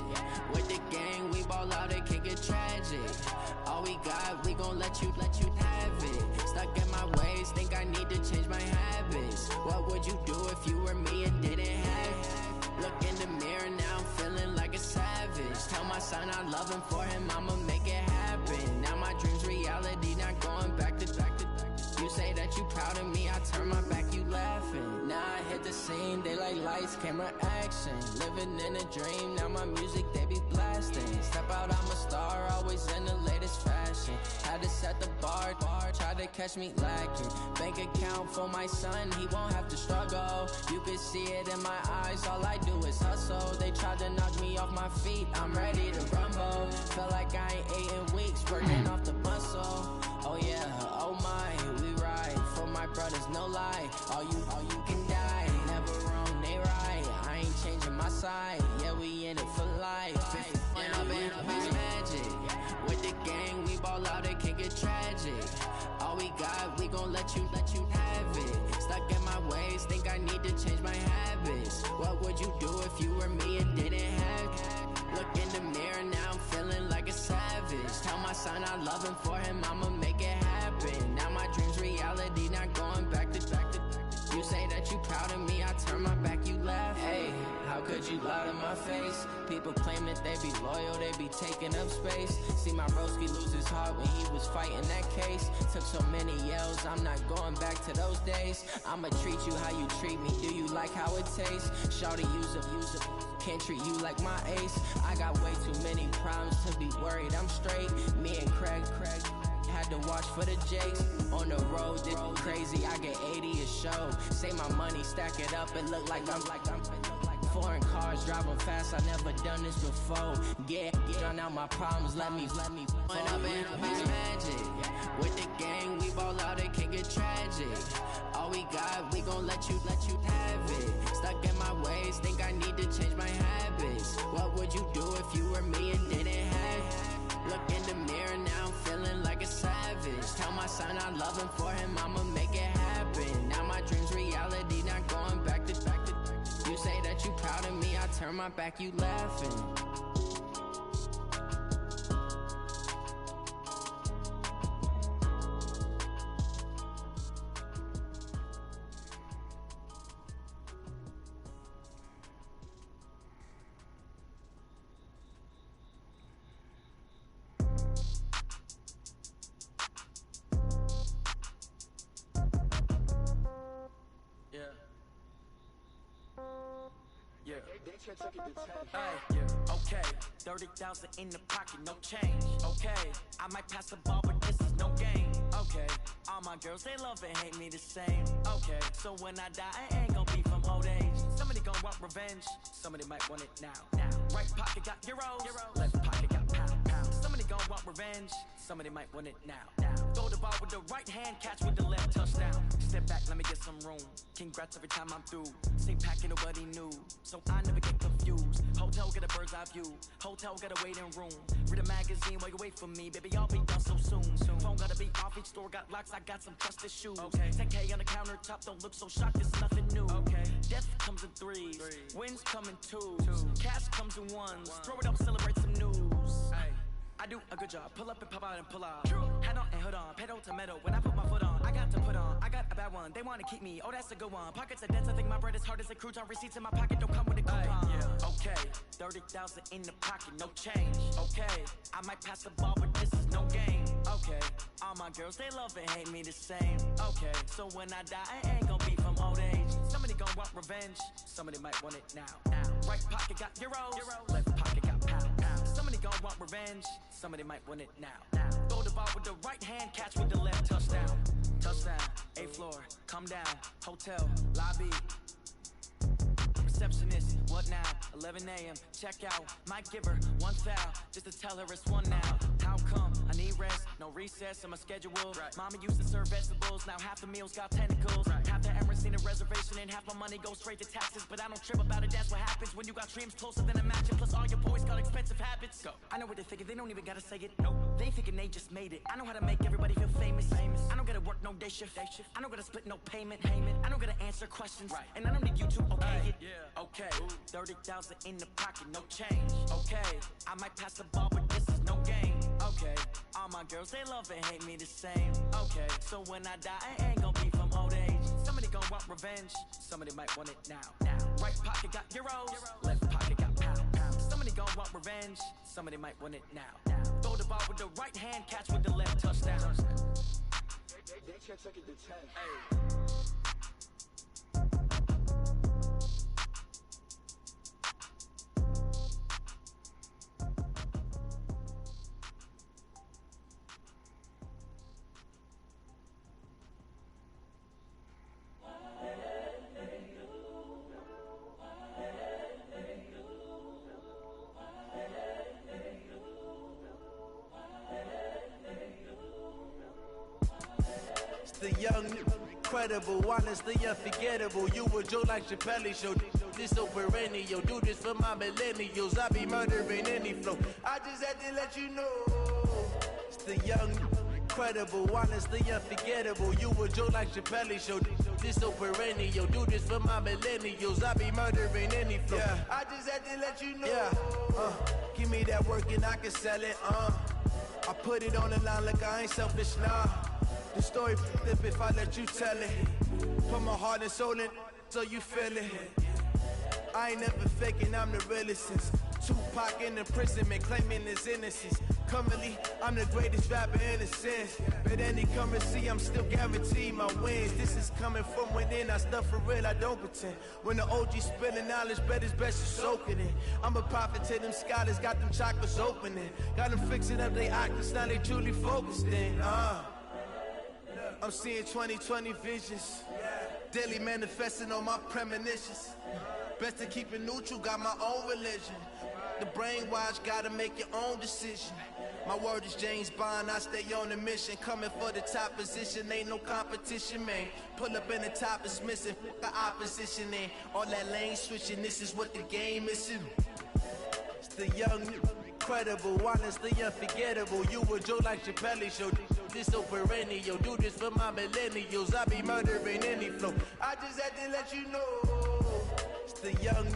With the gang, we ball out, it can get tragic. All we got, we gon' let you have it. Stuck in my ways, think I need to change my habits. What would you do if you were me and didn't have it? Look in the mirror, now I'm feeling like a savage. Tell my son I love him, for him I'ma make it happen. Now my dream's reality, not going back to. You say that you proud of me, I turn my back, you laughing. Now I hit the scene, they like lights, camera, action. Living in a dream, now my music, they be blasting. Step out, I'm a star, always in the latest fashion. Had to set the bar, try to catch me lacking. Bank account for my son, he won't have to struggle. You can see it in my eyes, all I do is hustle. They tried to knock me off my feet, I'm ready to rumble. Feel like I ain't ate in weeks, working off the muscle. Oh yeah, oh my, we ride for my brothers, no lie. All you can die, never wrong, they right. I ain't changing my side, yeah, we in it for life. When I've been up is magic. With the gang, we ball out, it can get tragic. All we got, we gon' let you have it. Stuck in my ways, think I need to change my habits. What would you do if you were me and didn't have it? Look in the mirror, now I'm feeling like a savage. Tell my son I love him, for him I'ma make it happen. Now my dream's reality, not going back to. You say that you proud of me, I turn my back, you laugh. Hey, how could you lie to my face? People claim that they be loyal, they be taking up space. See my broski lose his heart when he was fighting that case. Took so many yells, I'm not going back to those days. I'ma treat you how you treat me, do you like how it tastes? Shawty, use a can't treat you like my ace. I got way too many problems to be worried, I'm straight. Me and Craig had to watch for the Jakes. On the road, it's crazy, I get 80 a show. Say my money, stack it up, it look like I'm foreign cars, driving fast, I never done this before. Drown out my problems, let me When I've been up is magic. With the gang, we ball out, it can get tragic. All we got, we gon' let you have it. Stuck in my ways, think I need to change my habits. What would you do if you were me and didn't have it? Look in the mirror, now I'm feeling like a savage. Tell my son, I love him. For him, I'ma make it happen. Now my dreams reality, not going back to. You say that you proud of me, I turn my back, you laughing. Okay, 30,000 in the pocket, no change. Okay, I might pass the ball, but this is no game. Okay, all my girls, they love and hate me the same. Okay, so when I die, I ain't gonna be from old age. Somebody gonna want revenge, somebody might want it now. Right pocket got euros, left pocket got pound. Somebody gonna want revenge, somebody might want it now. Throw the ball with the right hand, catch with the left, touchdown. Step back, let me get some room. Congrats every time I'm through. Stay packing nobody new, so I never get confused. Hotel get a bird's eye view, hotel got a waiting room. Read a magazine while you wait for me, baby, I'll be done so soon. Phone gotta be off, each store got locks, I got some trusted shoes. Okay, 10K on the countertop, don't look so shocked, it's nothing new. Okay, death comes in threes, wins come in twos, cash comes in ones. Throw it up, celebrate some news. I do a good job, pull up and pop out and pull out. Head on and hood on, pedal to metal. When I put my foot on, I got to put on. I got a bad one, they wanna keep me, oh that's a good one. Pockets are dense, I think my bread is hard as a crouton. Receipts in my pocket don't come with a coupon. Okay, 30,000 in the pocket, no change. Okay, I might pass the ball, but this is no game. Okay, all my girls, they love and hate me the same. Okay, so when I die, I ain't gonna be from old age. Somebody gonna want revenge, somebody might want it now. Right pocket got euros, left pocket got pound. Somebody gonna want revenge, somebody might want it now. Throw the ball with the right hand, catch with the left, touchdown. Touchdown, 8th floor, come down, hotel, lobby. Receptionist, what now? 11 a.m., check out. Might give her one foul, just to tell her it's one now. How come? I need rest, no recess in my schedule. Mama used to serve vegetables, now half the meals got tentacles. Half the Emirates need a reservation and half my money goes straight to taxes. But I don't trip about it, that's what happens when you got dreams closer than a match. Plus all your boys got expensive habits. Go. I know what they're thinking, they don't even gotta say it. Nope. They thinking they just made it. I know how to make everybody feel famous. I don't gotta work no day shift. I don't gotta split no payment. I don't gotta answer questions. And I don't need you to okay it. Okay, 30,000 in the pocket, no change. Okay, I might pass the ball, but this is no game. Okay, all my girls, they love and hate me the same. Okay, so when I die, I ain't gonna be from old age. Somebody gonna want revenge, somebody might want it now. Right pocket got euros, left pocket got pound. Somebody gonna want revenge, somebody might want it now. Throw the ball with the right hand, catch with the left, touchdown. They can't take it to 10. The young, incredible, honestly unforgettable. You a Joe like Chappelle show. This so perennial. Do this for my millennials. I be murdering any flow. I just had to let you know. It's the young, incredible, honestly unforgettable. You a Joe like Chappelle show. This so perennial. Do this for my millennials. I be murdering any flow. I just had to let you know. Give me that work and I can sell it. I put it on the line like I ain't selfish, nah. The story flip if I let you tell it. Put my heart and soul in so you feel it. I ain't never faking, I'm the realest since Tupac in imprisonment, claiming his innocence. Currently, I'm the greatest rapper in a sense. But any currency, I'm still guaranteed my wins. This is coming from within, I stuff for real, I don't pretend. When the OG spilling knowledge, bet it's best to soak it in. I'm a prophet to them scholars, got them chakras opening. Got them fixing up they octaves, now they truly focused in. I'm seeing 2020 visions, daily manifesting on my premonitions. Best to keep it neutral, got my own religion. The brainwash, gotta make your own decision. My word is James Bond, I stay on a mission. Coming for the top position, ain't no competition, man. Pull up in the top is missing, the opposition in. All that lane switching, this is what the game is in. It's the young, credible, honestly unforgettable. You a joke like Chappelle show. This so perennial. Do this for my millennials. I be murdering any flow. I just had to let you know. It's the young,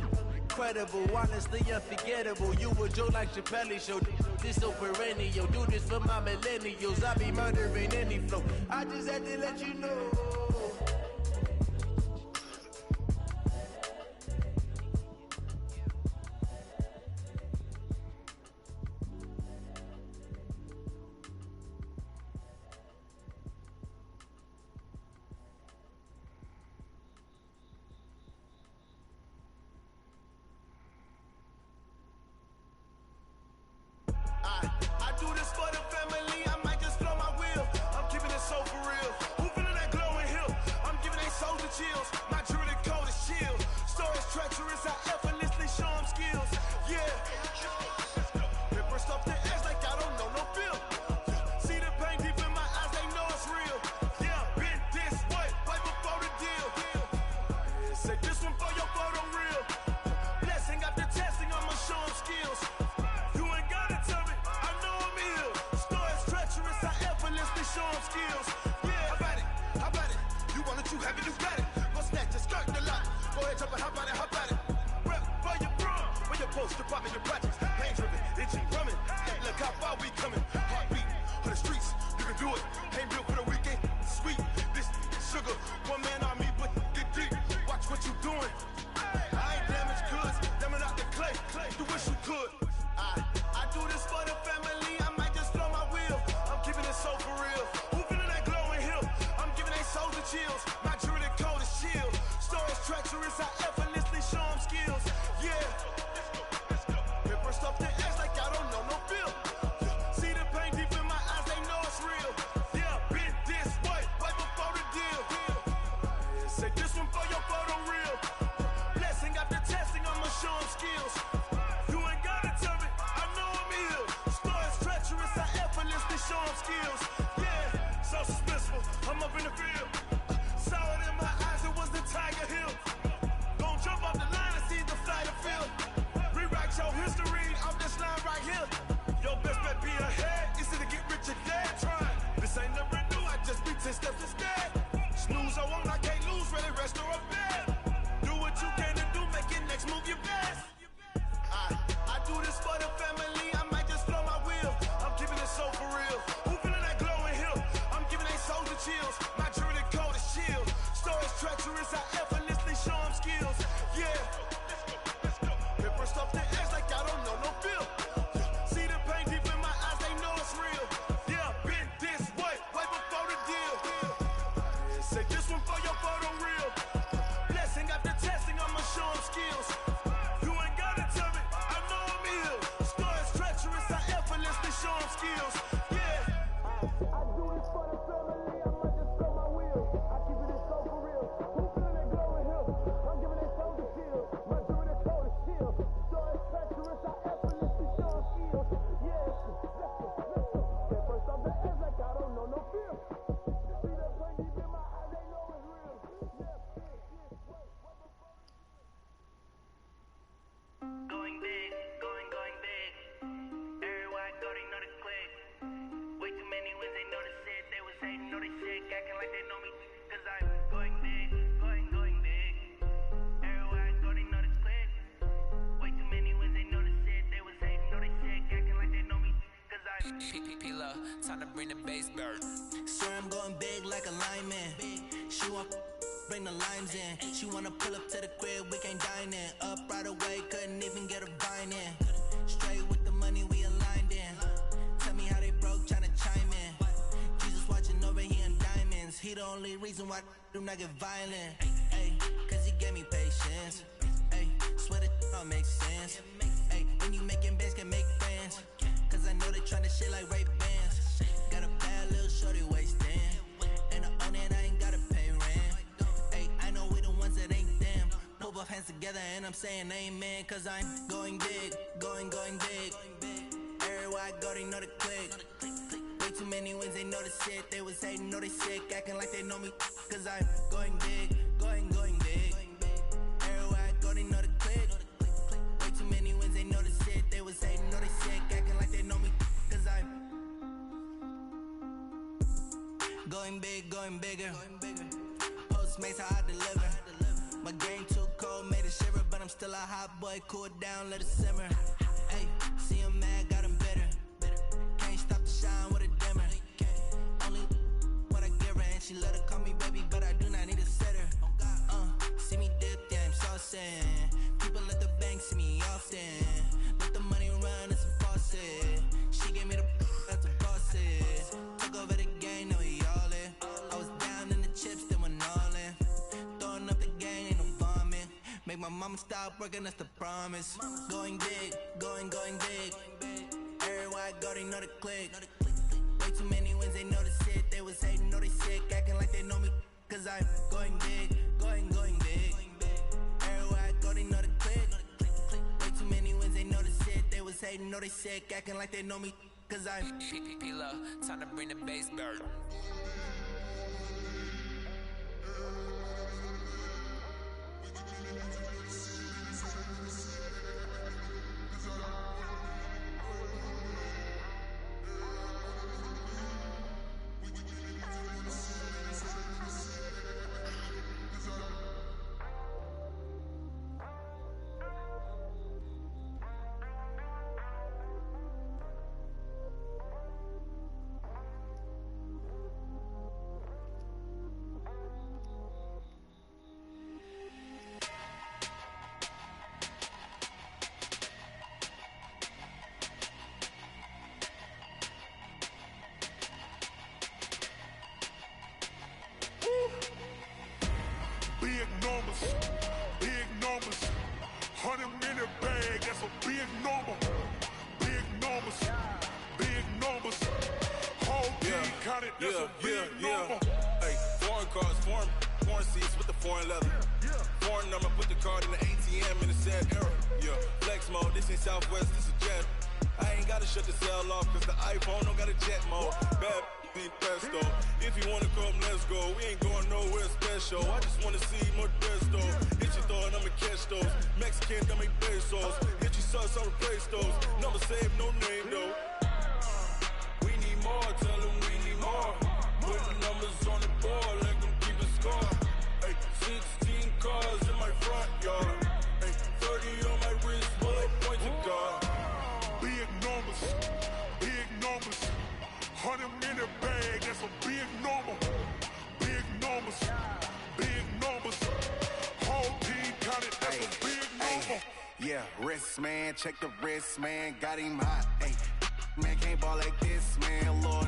credible, honestly unforgettable. You a joke like Chappelle show. This so perennial. Do this for my millennials. I be murdering any flow. I just had to let you know. Time to bring the bass bird. Swear I'm going big like a lineman. She want bring the limes in. She wanna pull up to the crib, we can't dine in. Up right away, couldn't even get a vine in. Straight with the money we aligned in. Tell me how they broke, tryna chime in. Jesus watching over here in diamonds. He the only reason why I do not get violent. Ay, cause he gave me patience. Ay, swear that all makes sense. Ay, when you making bands can make friends. Cause I know they tryna shit like Ray Bans. Got a bad little shorty wasting. And I own it, I ain't gotta pay rent. Ay, I know we the ones that ain't them. Pull both hands together and I'm saying amen. Cause I'm going big, going big. Everywhere I go, they know the click. Way too many wins, they know the shit. They was hating, know they sick, acting like they know me. Cause I'm going big, going big. Everywhere I go, they know the click. Way too many wins, they know the shit. They was hating, know they sick, acting Going big, going bigger. Postmates, how I deliver. My game too cold, made it shiver, but I'm still a hot boy. Cool it down, let it simmer. Hey, see him mad, got him bitter. Can't stop the shine with a dimmer. Only what I give her, and she let her call me baby, but I do not need a sitter. See me dip, yeah, I'm saucing. People at the bank see me often. Let the money run, it's a faucet. She gave me the that's a bossy. Took over the game, now we all in. I was down in the chips, then went all in. Throwing up the gang, ain't no vomit. Make my mama stop working, that's the promise. Going big, going big. Everywhere I go, they know the click. Way too many wins, they know the shit. They was hating, know they sick, acting like they know me. Cause I'm going big, going big. Everywhere I go, they know the click. Way too many wins, they know the shit. They was hating, know they sick, acting like they know me. Cause I'm P-Lo, time to bring the bass bird. Big numbers, 100-minute bag, that's a big number. Big numbers, whole team counted, that's a big number. Hey, foreign cars, foreign seats with the foreign leather. Foreign number, put the card in the ATM in a sad era. Yeah, flex mode, this ain't Southwest, this is jet. I ain't gotta shut the cell off, cause the iPhone don't got a jet mode. Bad be pesto. If you wanna come, let's go. We ain't going nowhere special. I just wanna see more Desto. Hit your thought, I'ma catch those. Mexican, I make pesos. Hit your sauce, I'll replace those. Number save, no name though. We need more, tell them we need more. Put the numbers on the board, let them keep a score. Hey, 16 cars in my front yard. Hey, 30 on my wrist, bullet point to God. Big numbers, 100-minute bag, that's a big number. Big numbers, whole team counted, that's a big number. Yeah, wrist man, check the wrist man, got him hot. Ay, man can't ball like this, man. Lord,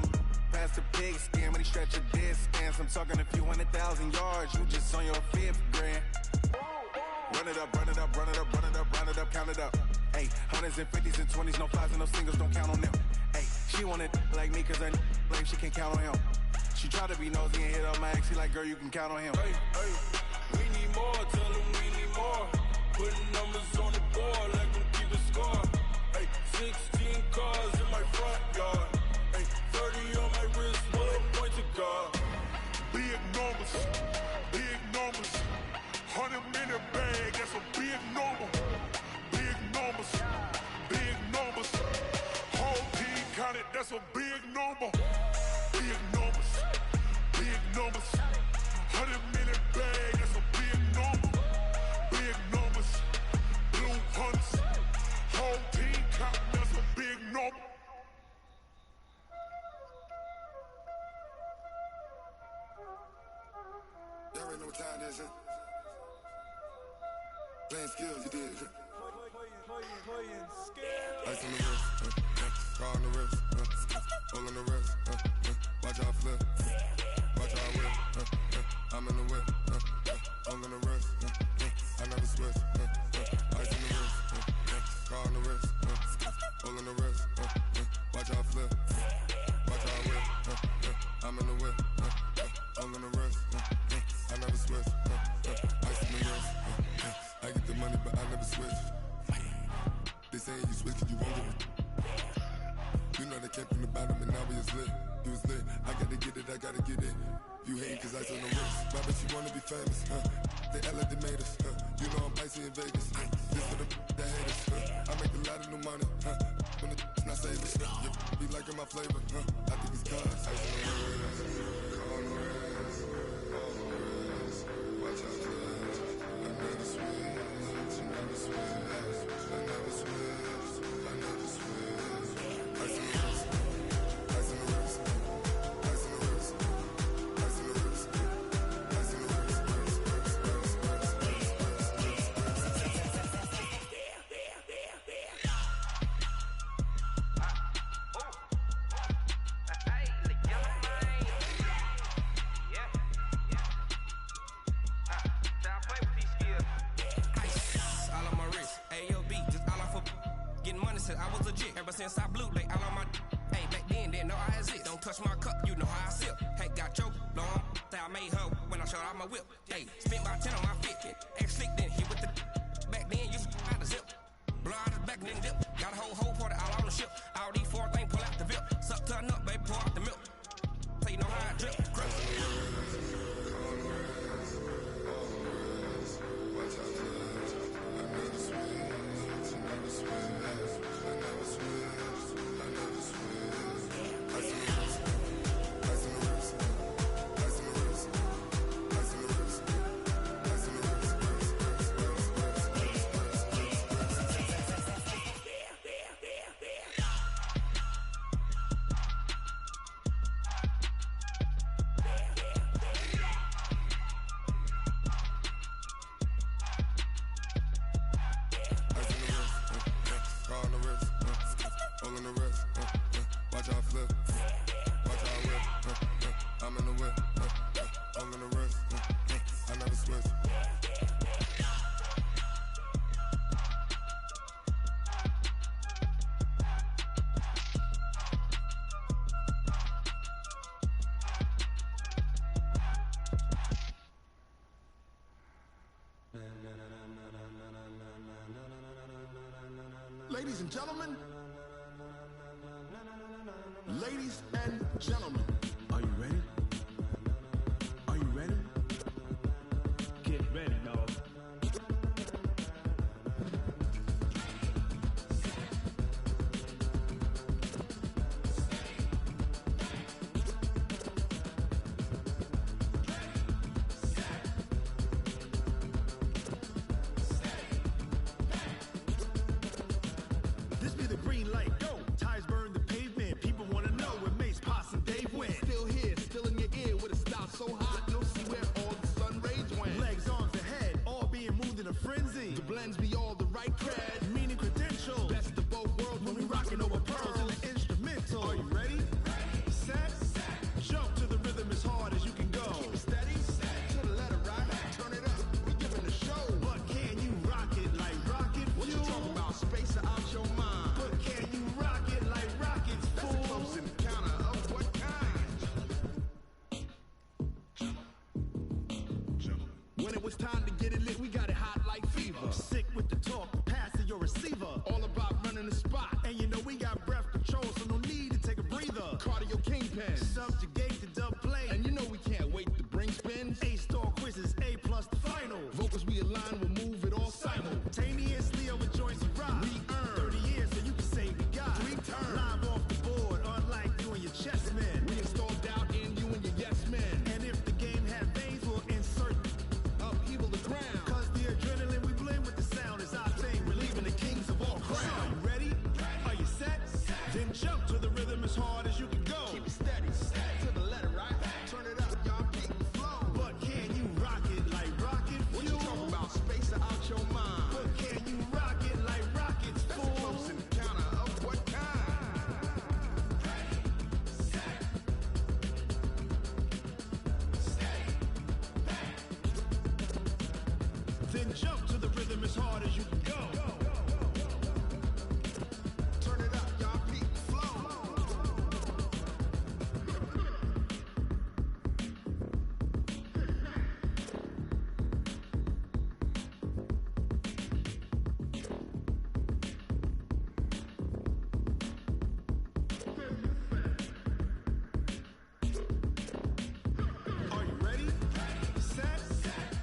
past the pig skin when he stretch a disc. I'm talking a few 100,000 yards, you just on your 5th grand. Run it up, run it up, run it up, run it up, run it up, count it up. Ay, 100s and 50s and 20s, no 5s and no singles, don't count on them. Ay, she wanted like me cause her lame, she can't count on him. She tried to be nosy and hit up my ex, she like, girl, you can count on him. Hey, we need more, tell them we need more. Putting numbers on the board, let them keep a score. Hey, 16 cars in my front yard. Hey, 30 on my wrist, bullet point to God. Big numbers, 100-minute bag, that's a big number. Big numbers, whole team counted, that's a big number. Big numbers, 100-minute bag, that's a big number. Big numbers, blue hunts, whole team counted, that's a big number. Y'all already know what time it is, huh? Playing skills, you did. Ice on the wrist, car on the wrist, hole on the wrist, watch out flip, watch out whip, I'm in the whip, hole on the wrist, I never switch, ice on the wrist, car on the wrist, hole on the wrist, watch out flip, watch out whip, I'm in the whip, hole on the wrist, I never switch, ice on the wrist, I get the money but I never switch. They saying you switch cause you won't get it. You know they came from the bottom and now we is lit. You was lit, I gotta get it, I gotta get it. You hating cause ice on the wrist. Why bet you wanna be famous, They act like they made us, You know I'm icy in Vegas, This for the that hate us, I make a lot of new money, When the not saving, be liking my flavor, I think it's cause ice on the wrist. Since I blew, like all on my hey, back then didn't know I had it. Don't touch my cup, you know how I sip. Hey, got choked, long. Say I made her when I showed out my whip. Hey, spent about 10 on my fit. Ex slick then hit with the back then you out the zip. Blow out his back and then dip. Got a whole party all on the ship. All these four things pull out the VIP. Suck turn up, baby, pour out the milk. So you know how I drip. Ladies and gentlemen, ladies and gentlemen, are you ready? Are you ready? Get ready, dog. This be the green light, go. Tires burn the pavement. People wanna know where Mace, Posse, and Dave went. Still here, still in your ear with a style so hot, you'll see where all the sun rays went. Legs, arms, ahead, all being moved in a frenzy. The blends be all the right cred, meaning credentials. Best of both worlds when we rockin' over pearls and the instrumental. Are you ready? Set, jump to the rhythm as hard as you can go. Keep it steady, to the letter right. Turn it up, we giving the show. But can you rock it like rocket fuel? What you talking about? Space out your mind. But can you rock it like rockets, fool? That's a close encounter of what kind? When it was time to get it lit, we got it hot like fever. Sick with the talk, pass to your receiver. All about running the spot. And you know we got breath control, so no need to take a breather. Cardio kingpin, subjugate the dub play. And you know we can't wait to bring spins. A-star quizzes, A+ the final. Vocals we align, we'll move it all simultaneously over joints and rock. We earn 30 years, so you can say we got 3 turns. Live off the board, unlike you and your chess men. We installed doubt in you and your yes men. And if the game had veins, we'll insert upheaval the ground. Cause the adrenaline we blend with the sound is our thing. Relieving the kings of all crowns. Are you ready? Are you set? Then jump to the rhythm as hard as you can go. Keep it steady, to the letter right. Turn it up, y'all keep the flow. But can you rock it like rocket fuel? What you talking about? Space out your mind. But can you rock it like rockets, fool? That's a close encounter of what kind? Then jump to the rhythm as hard as you can go. Turn it up, y'all keep the flow. Are you ready? Set,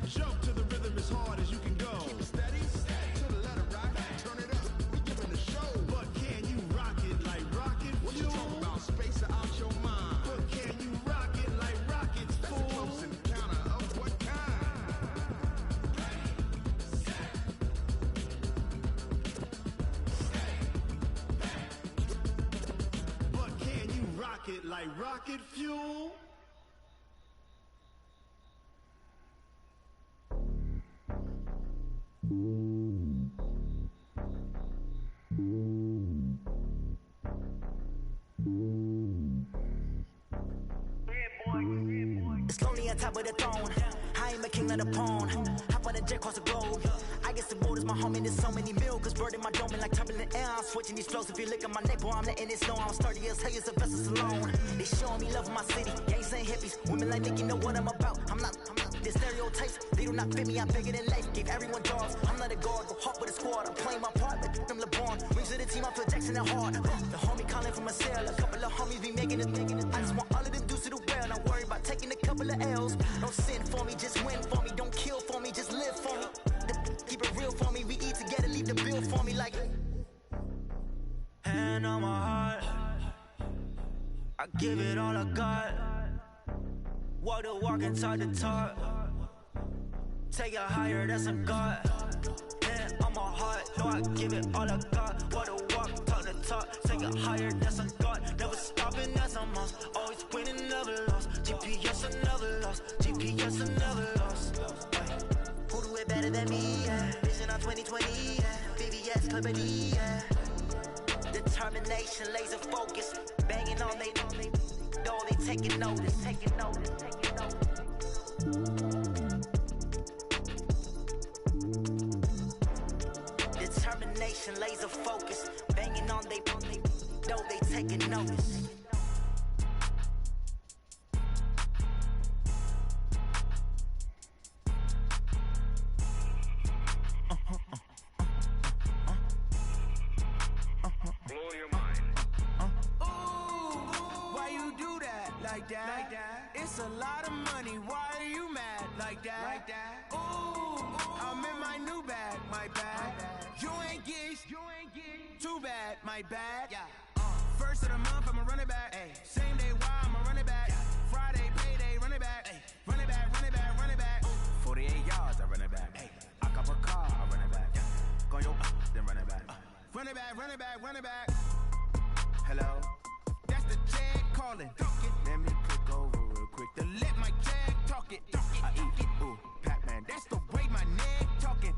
jump to the rhythm as hard as you can go. rocket like rocket fuel. It's lonely on top of the throne. I am a king of the pawn. Hop on a jet across the globe. I guess the world is my home and there's so many milk. Bird in my dome and like turbulent air. I'm switching these flows. If you look at my neck, boy, I'm letting it snow. I'm sturdy as hell as a vessel alone. They showing me love in my city. Gangs and hippies. Women like Nicky know what I'm about. I'm not the stereotypes. They do not fit me. I'm bigger than life. Gave everyone dogs. I'm not a guard. Go hard with a squad. I'm playing my part. But I'm LeBron. Rings to the team. I feel Jackson and hard. The homie calling from a cell. A couple of homies be making it. I just want all of them dudes to do well. Not worry about taking a couple of L's. Don't sin for me. Just win for me. Don't kill for me. Just live for me. Keep it real for me. We eat together. Leave the bill for me like. Hand on my heart. I give it all I got. Walk the walk and talk the talk. Take it higher, that's a God. Hand on my heart, no, I give it all I got. Walk the walk, talk the talk. Take it higher, that's a God. Never stopping, that's a must. Always winning, never lost. GPS, I never lost. GPS, I never lost. Who do it better than me? Yeah. Vision on 2020, yeah. VVS, Clippity, yeah. Determination, laser focus. Banging on they door, they taking notice, taking notice, taking notice. Determination, laser focus. Banging on they door, they taking notice. It's a lot of money, why are you mad like that? Ooh, I'm in my new bag, my bad. You ain't geese, too bad, my bad. First of the month, I'ma run it back. Same day, why I'ma run it back. Friday, payday, run it back. Run it back, run it back, run it back. 48 yards, I run it back. I cop a car, I run it back. Go yo, then run it back. Run it back, run it back, run it back. Hello, that's the check calling. Let me click over real quick to let my check talk it. I eat it, ooh, Pac-Man, that's the way my neck talking.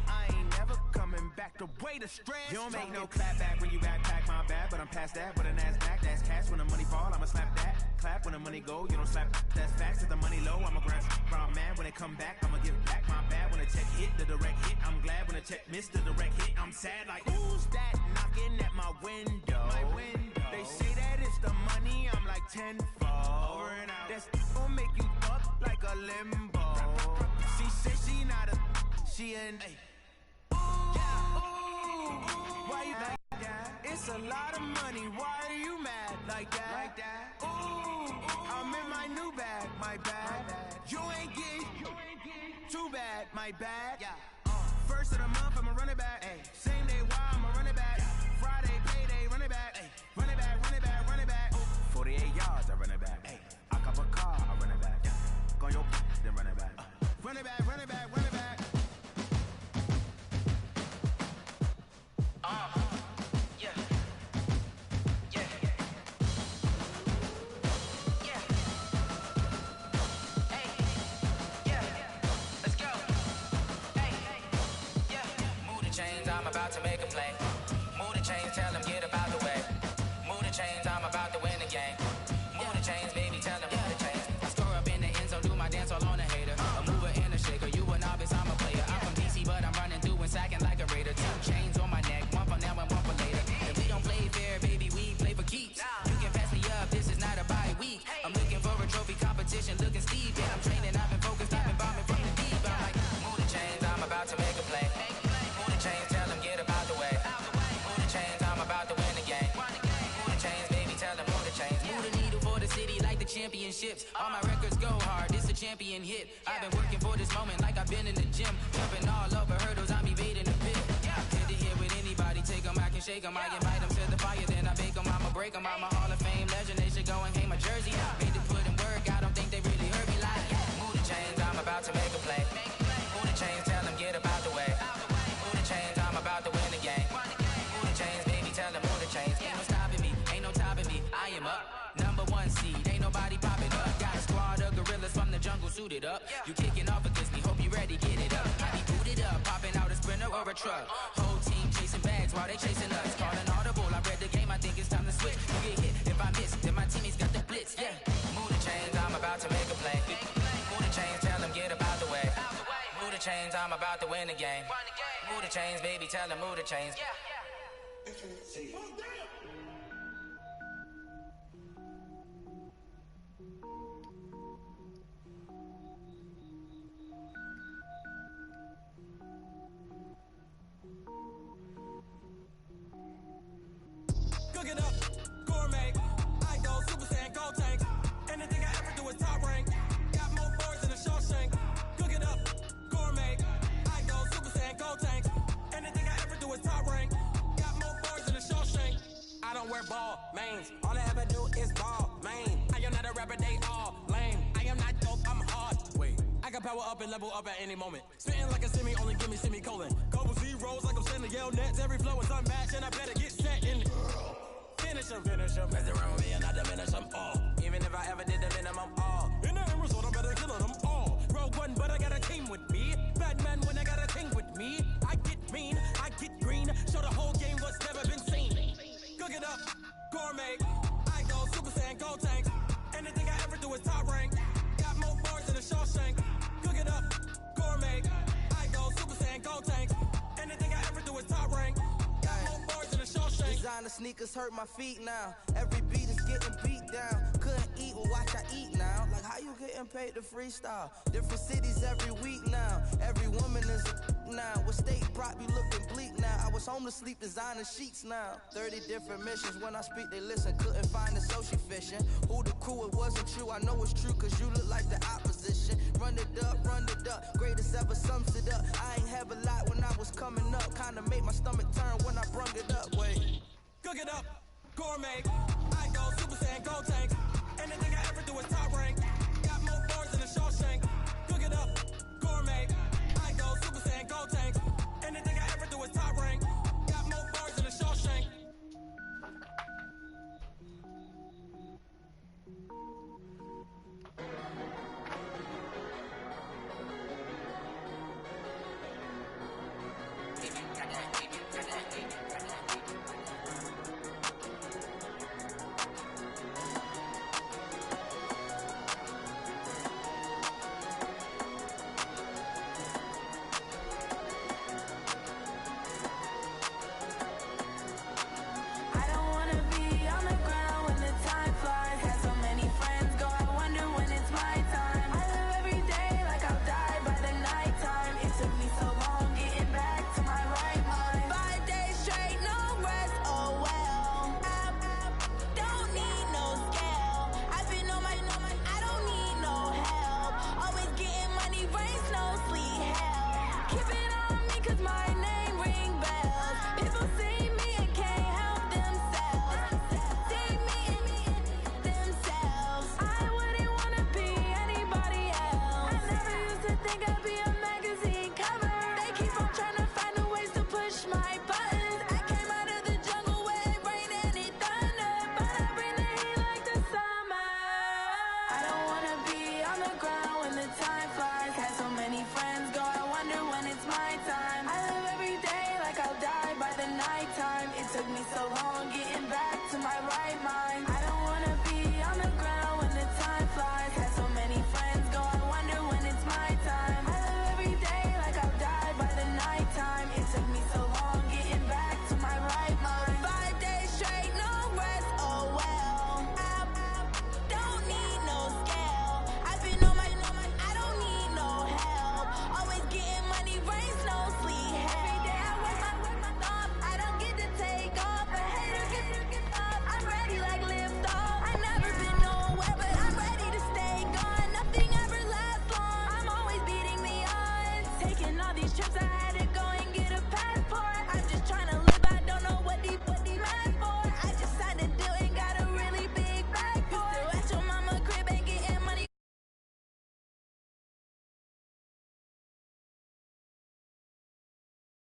I ain't never coming back the way the stress. You don't make no clap back when you backpack my bad, but I'm past that with a NASDAQ. That's cash when the money fall, I'ma slap that. Clap when the money go, you don't slap. That's facts, if the money low, I'ma grab from man. When it come back, I'ma give back my bad. When the check hit, the direct hit, I'm glad. When the check missed the direct hit, I'm sad like, who's that knocking at my window? My window. They say that it's the money, I'm like tenfold. Over and out. That's gon' make you up like a limbo. She said she not a, she an ooh, why you like that? It's a lot of money, why are you mad like that? Ooh, I'm in my new bag, my bad. You ain't geek, too bad, my bad. First of the month, I'ma run it back. Same day, why I'ma run it back. Friday, payday, run it back. Run it back, run it back, run it back. 48 yards, I run it back. I cop a car, I run it back. Go yo, then run it back. Run it back, run it back, run it back. Yeah. Yeah. Yeah. Hey. Yeah. Let's go. Hey. Yeah. Move the chains, I'm about to make a play. Move the chains, tell them get about the way. Move the chains, I'm about to win the game. Move the chains, baby, tell them move the chains. I store up in the end zone, do my dance all on a hater. A mover and a shaker, you a novice, I'm a player. I'm from DC, but I'm running through and sacking like a raider. 2 chains on my neck, one for now and one for later. If we don't play fair, baby, we play for keeps. You can pass me up, this is not a bye week. I'm looking for a trophy competition, looking steep. And I'm training, I've been focused, I've been bombing from the deep. I'm like, move the chains, I'm about to make a play. Move the chains, tell them get about the way. Move the chains, I'm about to win the game. Move the chains, baby, tell them move the chains. Move the needle for the city like the championships. All my records go hard, this a champion hit. I've been working for this moment like I've been in the gym. Jumping all over hurdles, I'm evading the pit. Hit to hit with anybody, take them, I can shake them. I invite them to the fire, then I bake them, I'ma break them. I'm a Hall of Fame legend, they should go and hang my jersey. Made to put in work, I don't think they really heard me like. Move the chains, I'm about to make a play. Move the chains, tell them get about the way. Move the chains, I'm about to win the game. Move the chains, baby, tell them move the chains. Ain't no stopping me, ain't no topping me, I am up. up. You kicking off against me, hope you ready, get it up. I be booted up, popping out a Sprinter or a truck. Whole team chasing bags while they chasing us. Calling audible, I read the game, I think it's time to switch. You get hit, if I miss, then my teammates got the blitz, yeah. Move the chains, I'm about to make a play. Move the chains, tell them get about the way. Move the chains, I'm about to win the game. Move the chains, baby, tell them move the chains. Cook it up, gourmet. I go Super Saiyan, gold tank. Anything I ever do is top rank. Got more boards than a Shawshank. Cook it up, gourmet. I go Super Saiyan, gold tank. Anything I ever do is top rank. Got more boards than a Shawshank. I don't wear ball mains. All I ever do is ball main. I am not a rapper, they all lame. I am not dope, I'm hard. Wait, I can power up and level up at any moment. Spitting like a semi, only give me semicolon. Couple zeros like I'm sending yell nets. Every flow is unmatched and I better get set in. Finish them. Mess around with me and I diminish them all. Even if I ever did the minimum all. In the end result, I'm better killing them all. Rogue one, but I got a team with me. Batman when I got a team with me. I get mean, I get green. Show the whole game what's never been seen. Cook it up, gourmet. I go Super Saiyan, gold tank. Anything I ever do is top rank. Got more bars than a Shawshank. Cook it up, gourmet. I go Super Saiyan, gold tank. Anything I ever do is top rank. Got more bars than a Shawshank. Designer sneakers hurt my feet now. Every beat is getting beat down. Couldn't eat, well watch I eat now. Like how you getting paid to freestyle? Different cities every week now. Every woman is a now. With state prop, you looking bleak now. I was home to sleep, designing sheets now. 30 different missions. When I speak, they listen. Couldn't find the social fishing. Who the crew, it wasn't true. I know it's true, cause you look like the opposition. Run it up. Greatest ever sums it up. I ain't have a lot when I was coming up. Kinda made my stomach turn when I brung it up. Wait. Cook it up, gourmet. I go Super Saiyan, gold tank. Anything I ever do is top rank. Got more bars than a Shawshank. Cook it up, gourmet. I go Super Saiyan, gold tank. Anything I ever do is top rank. Got more bars than a Shawshank. Took me so long getting back to my right mind. I don't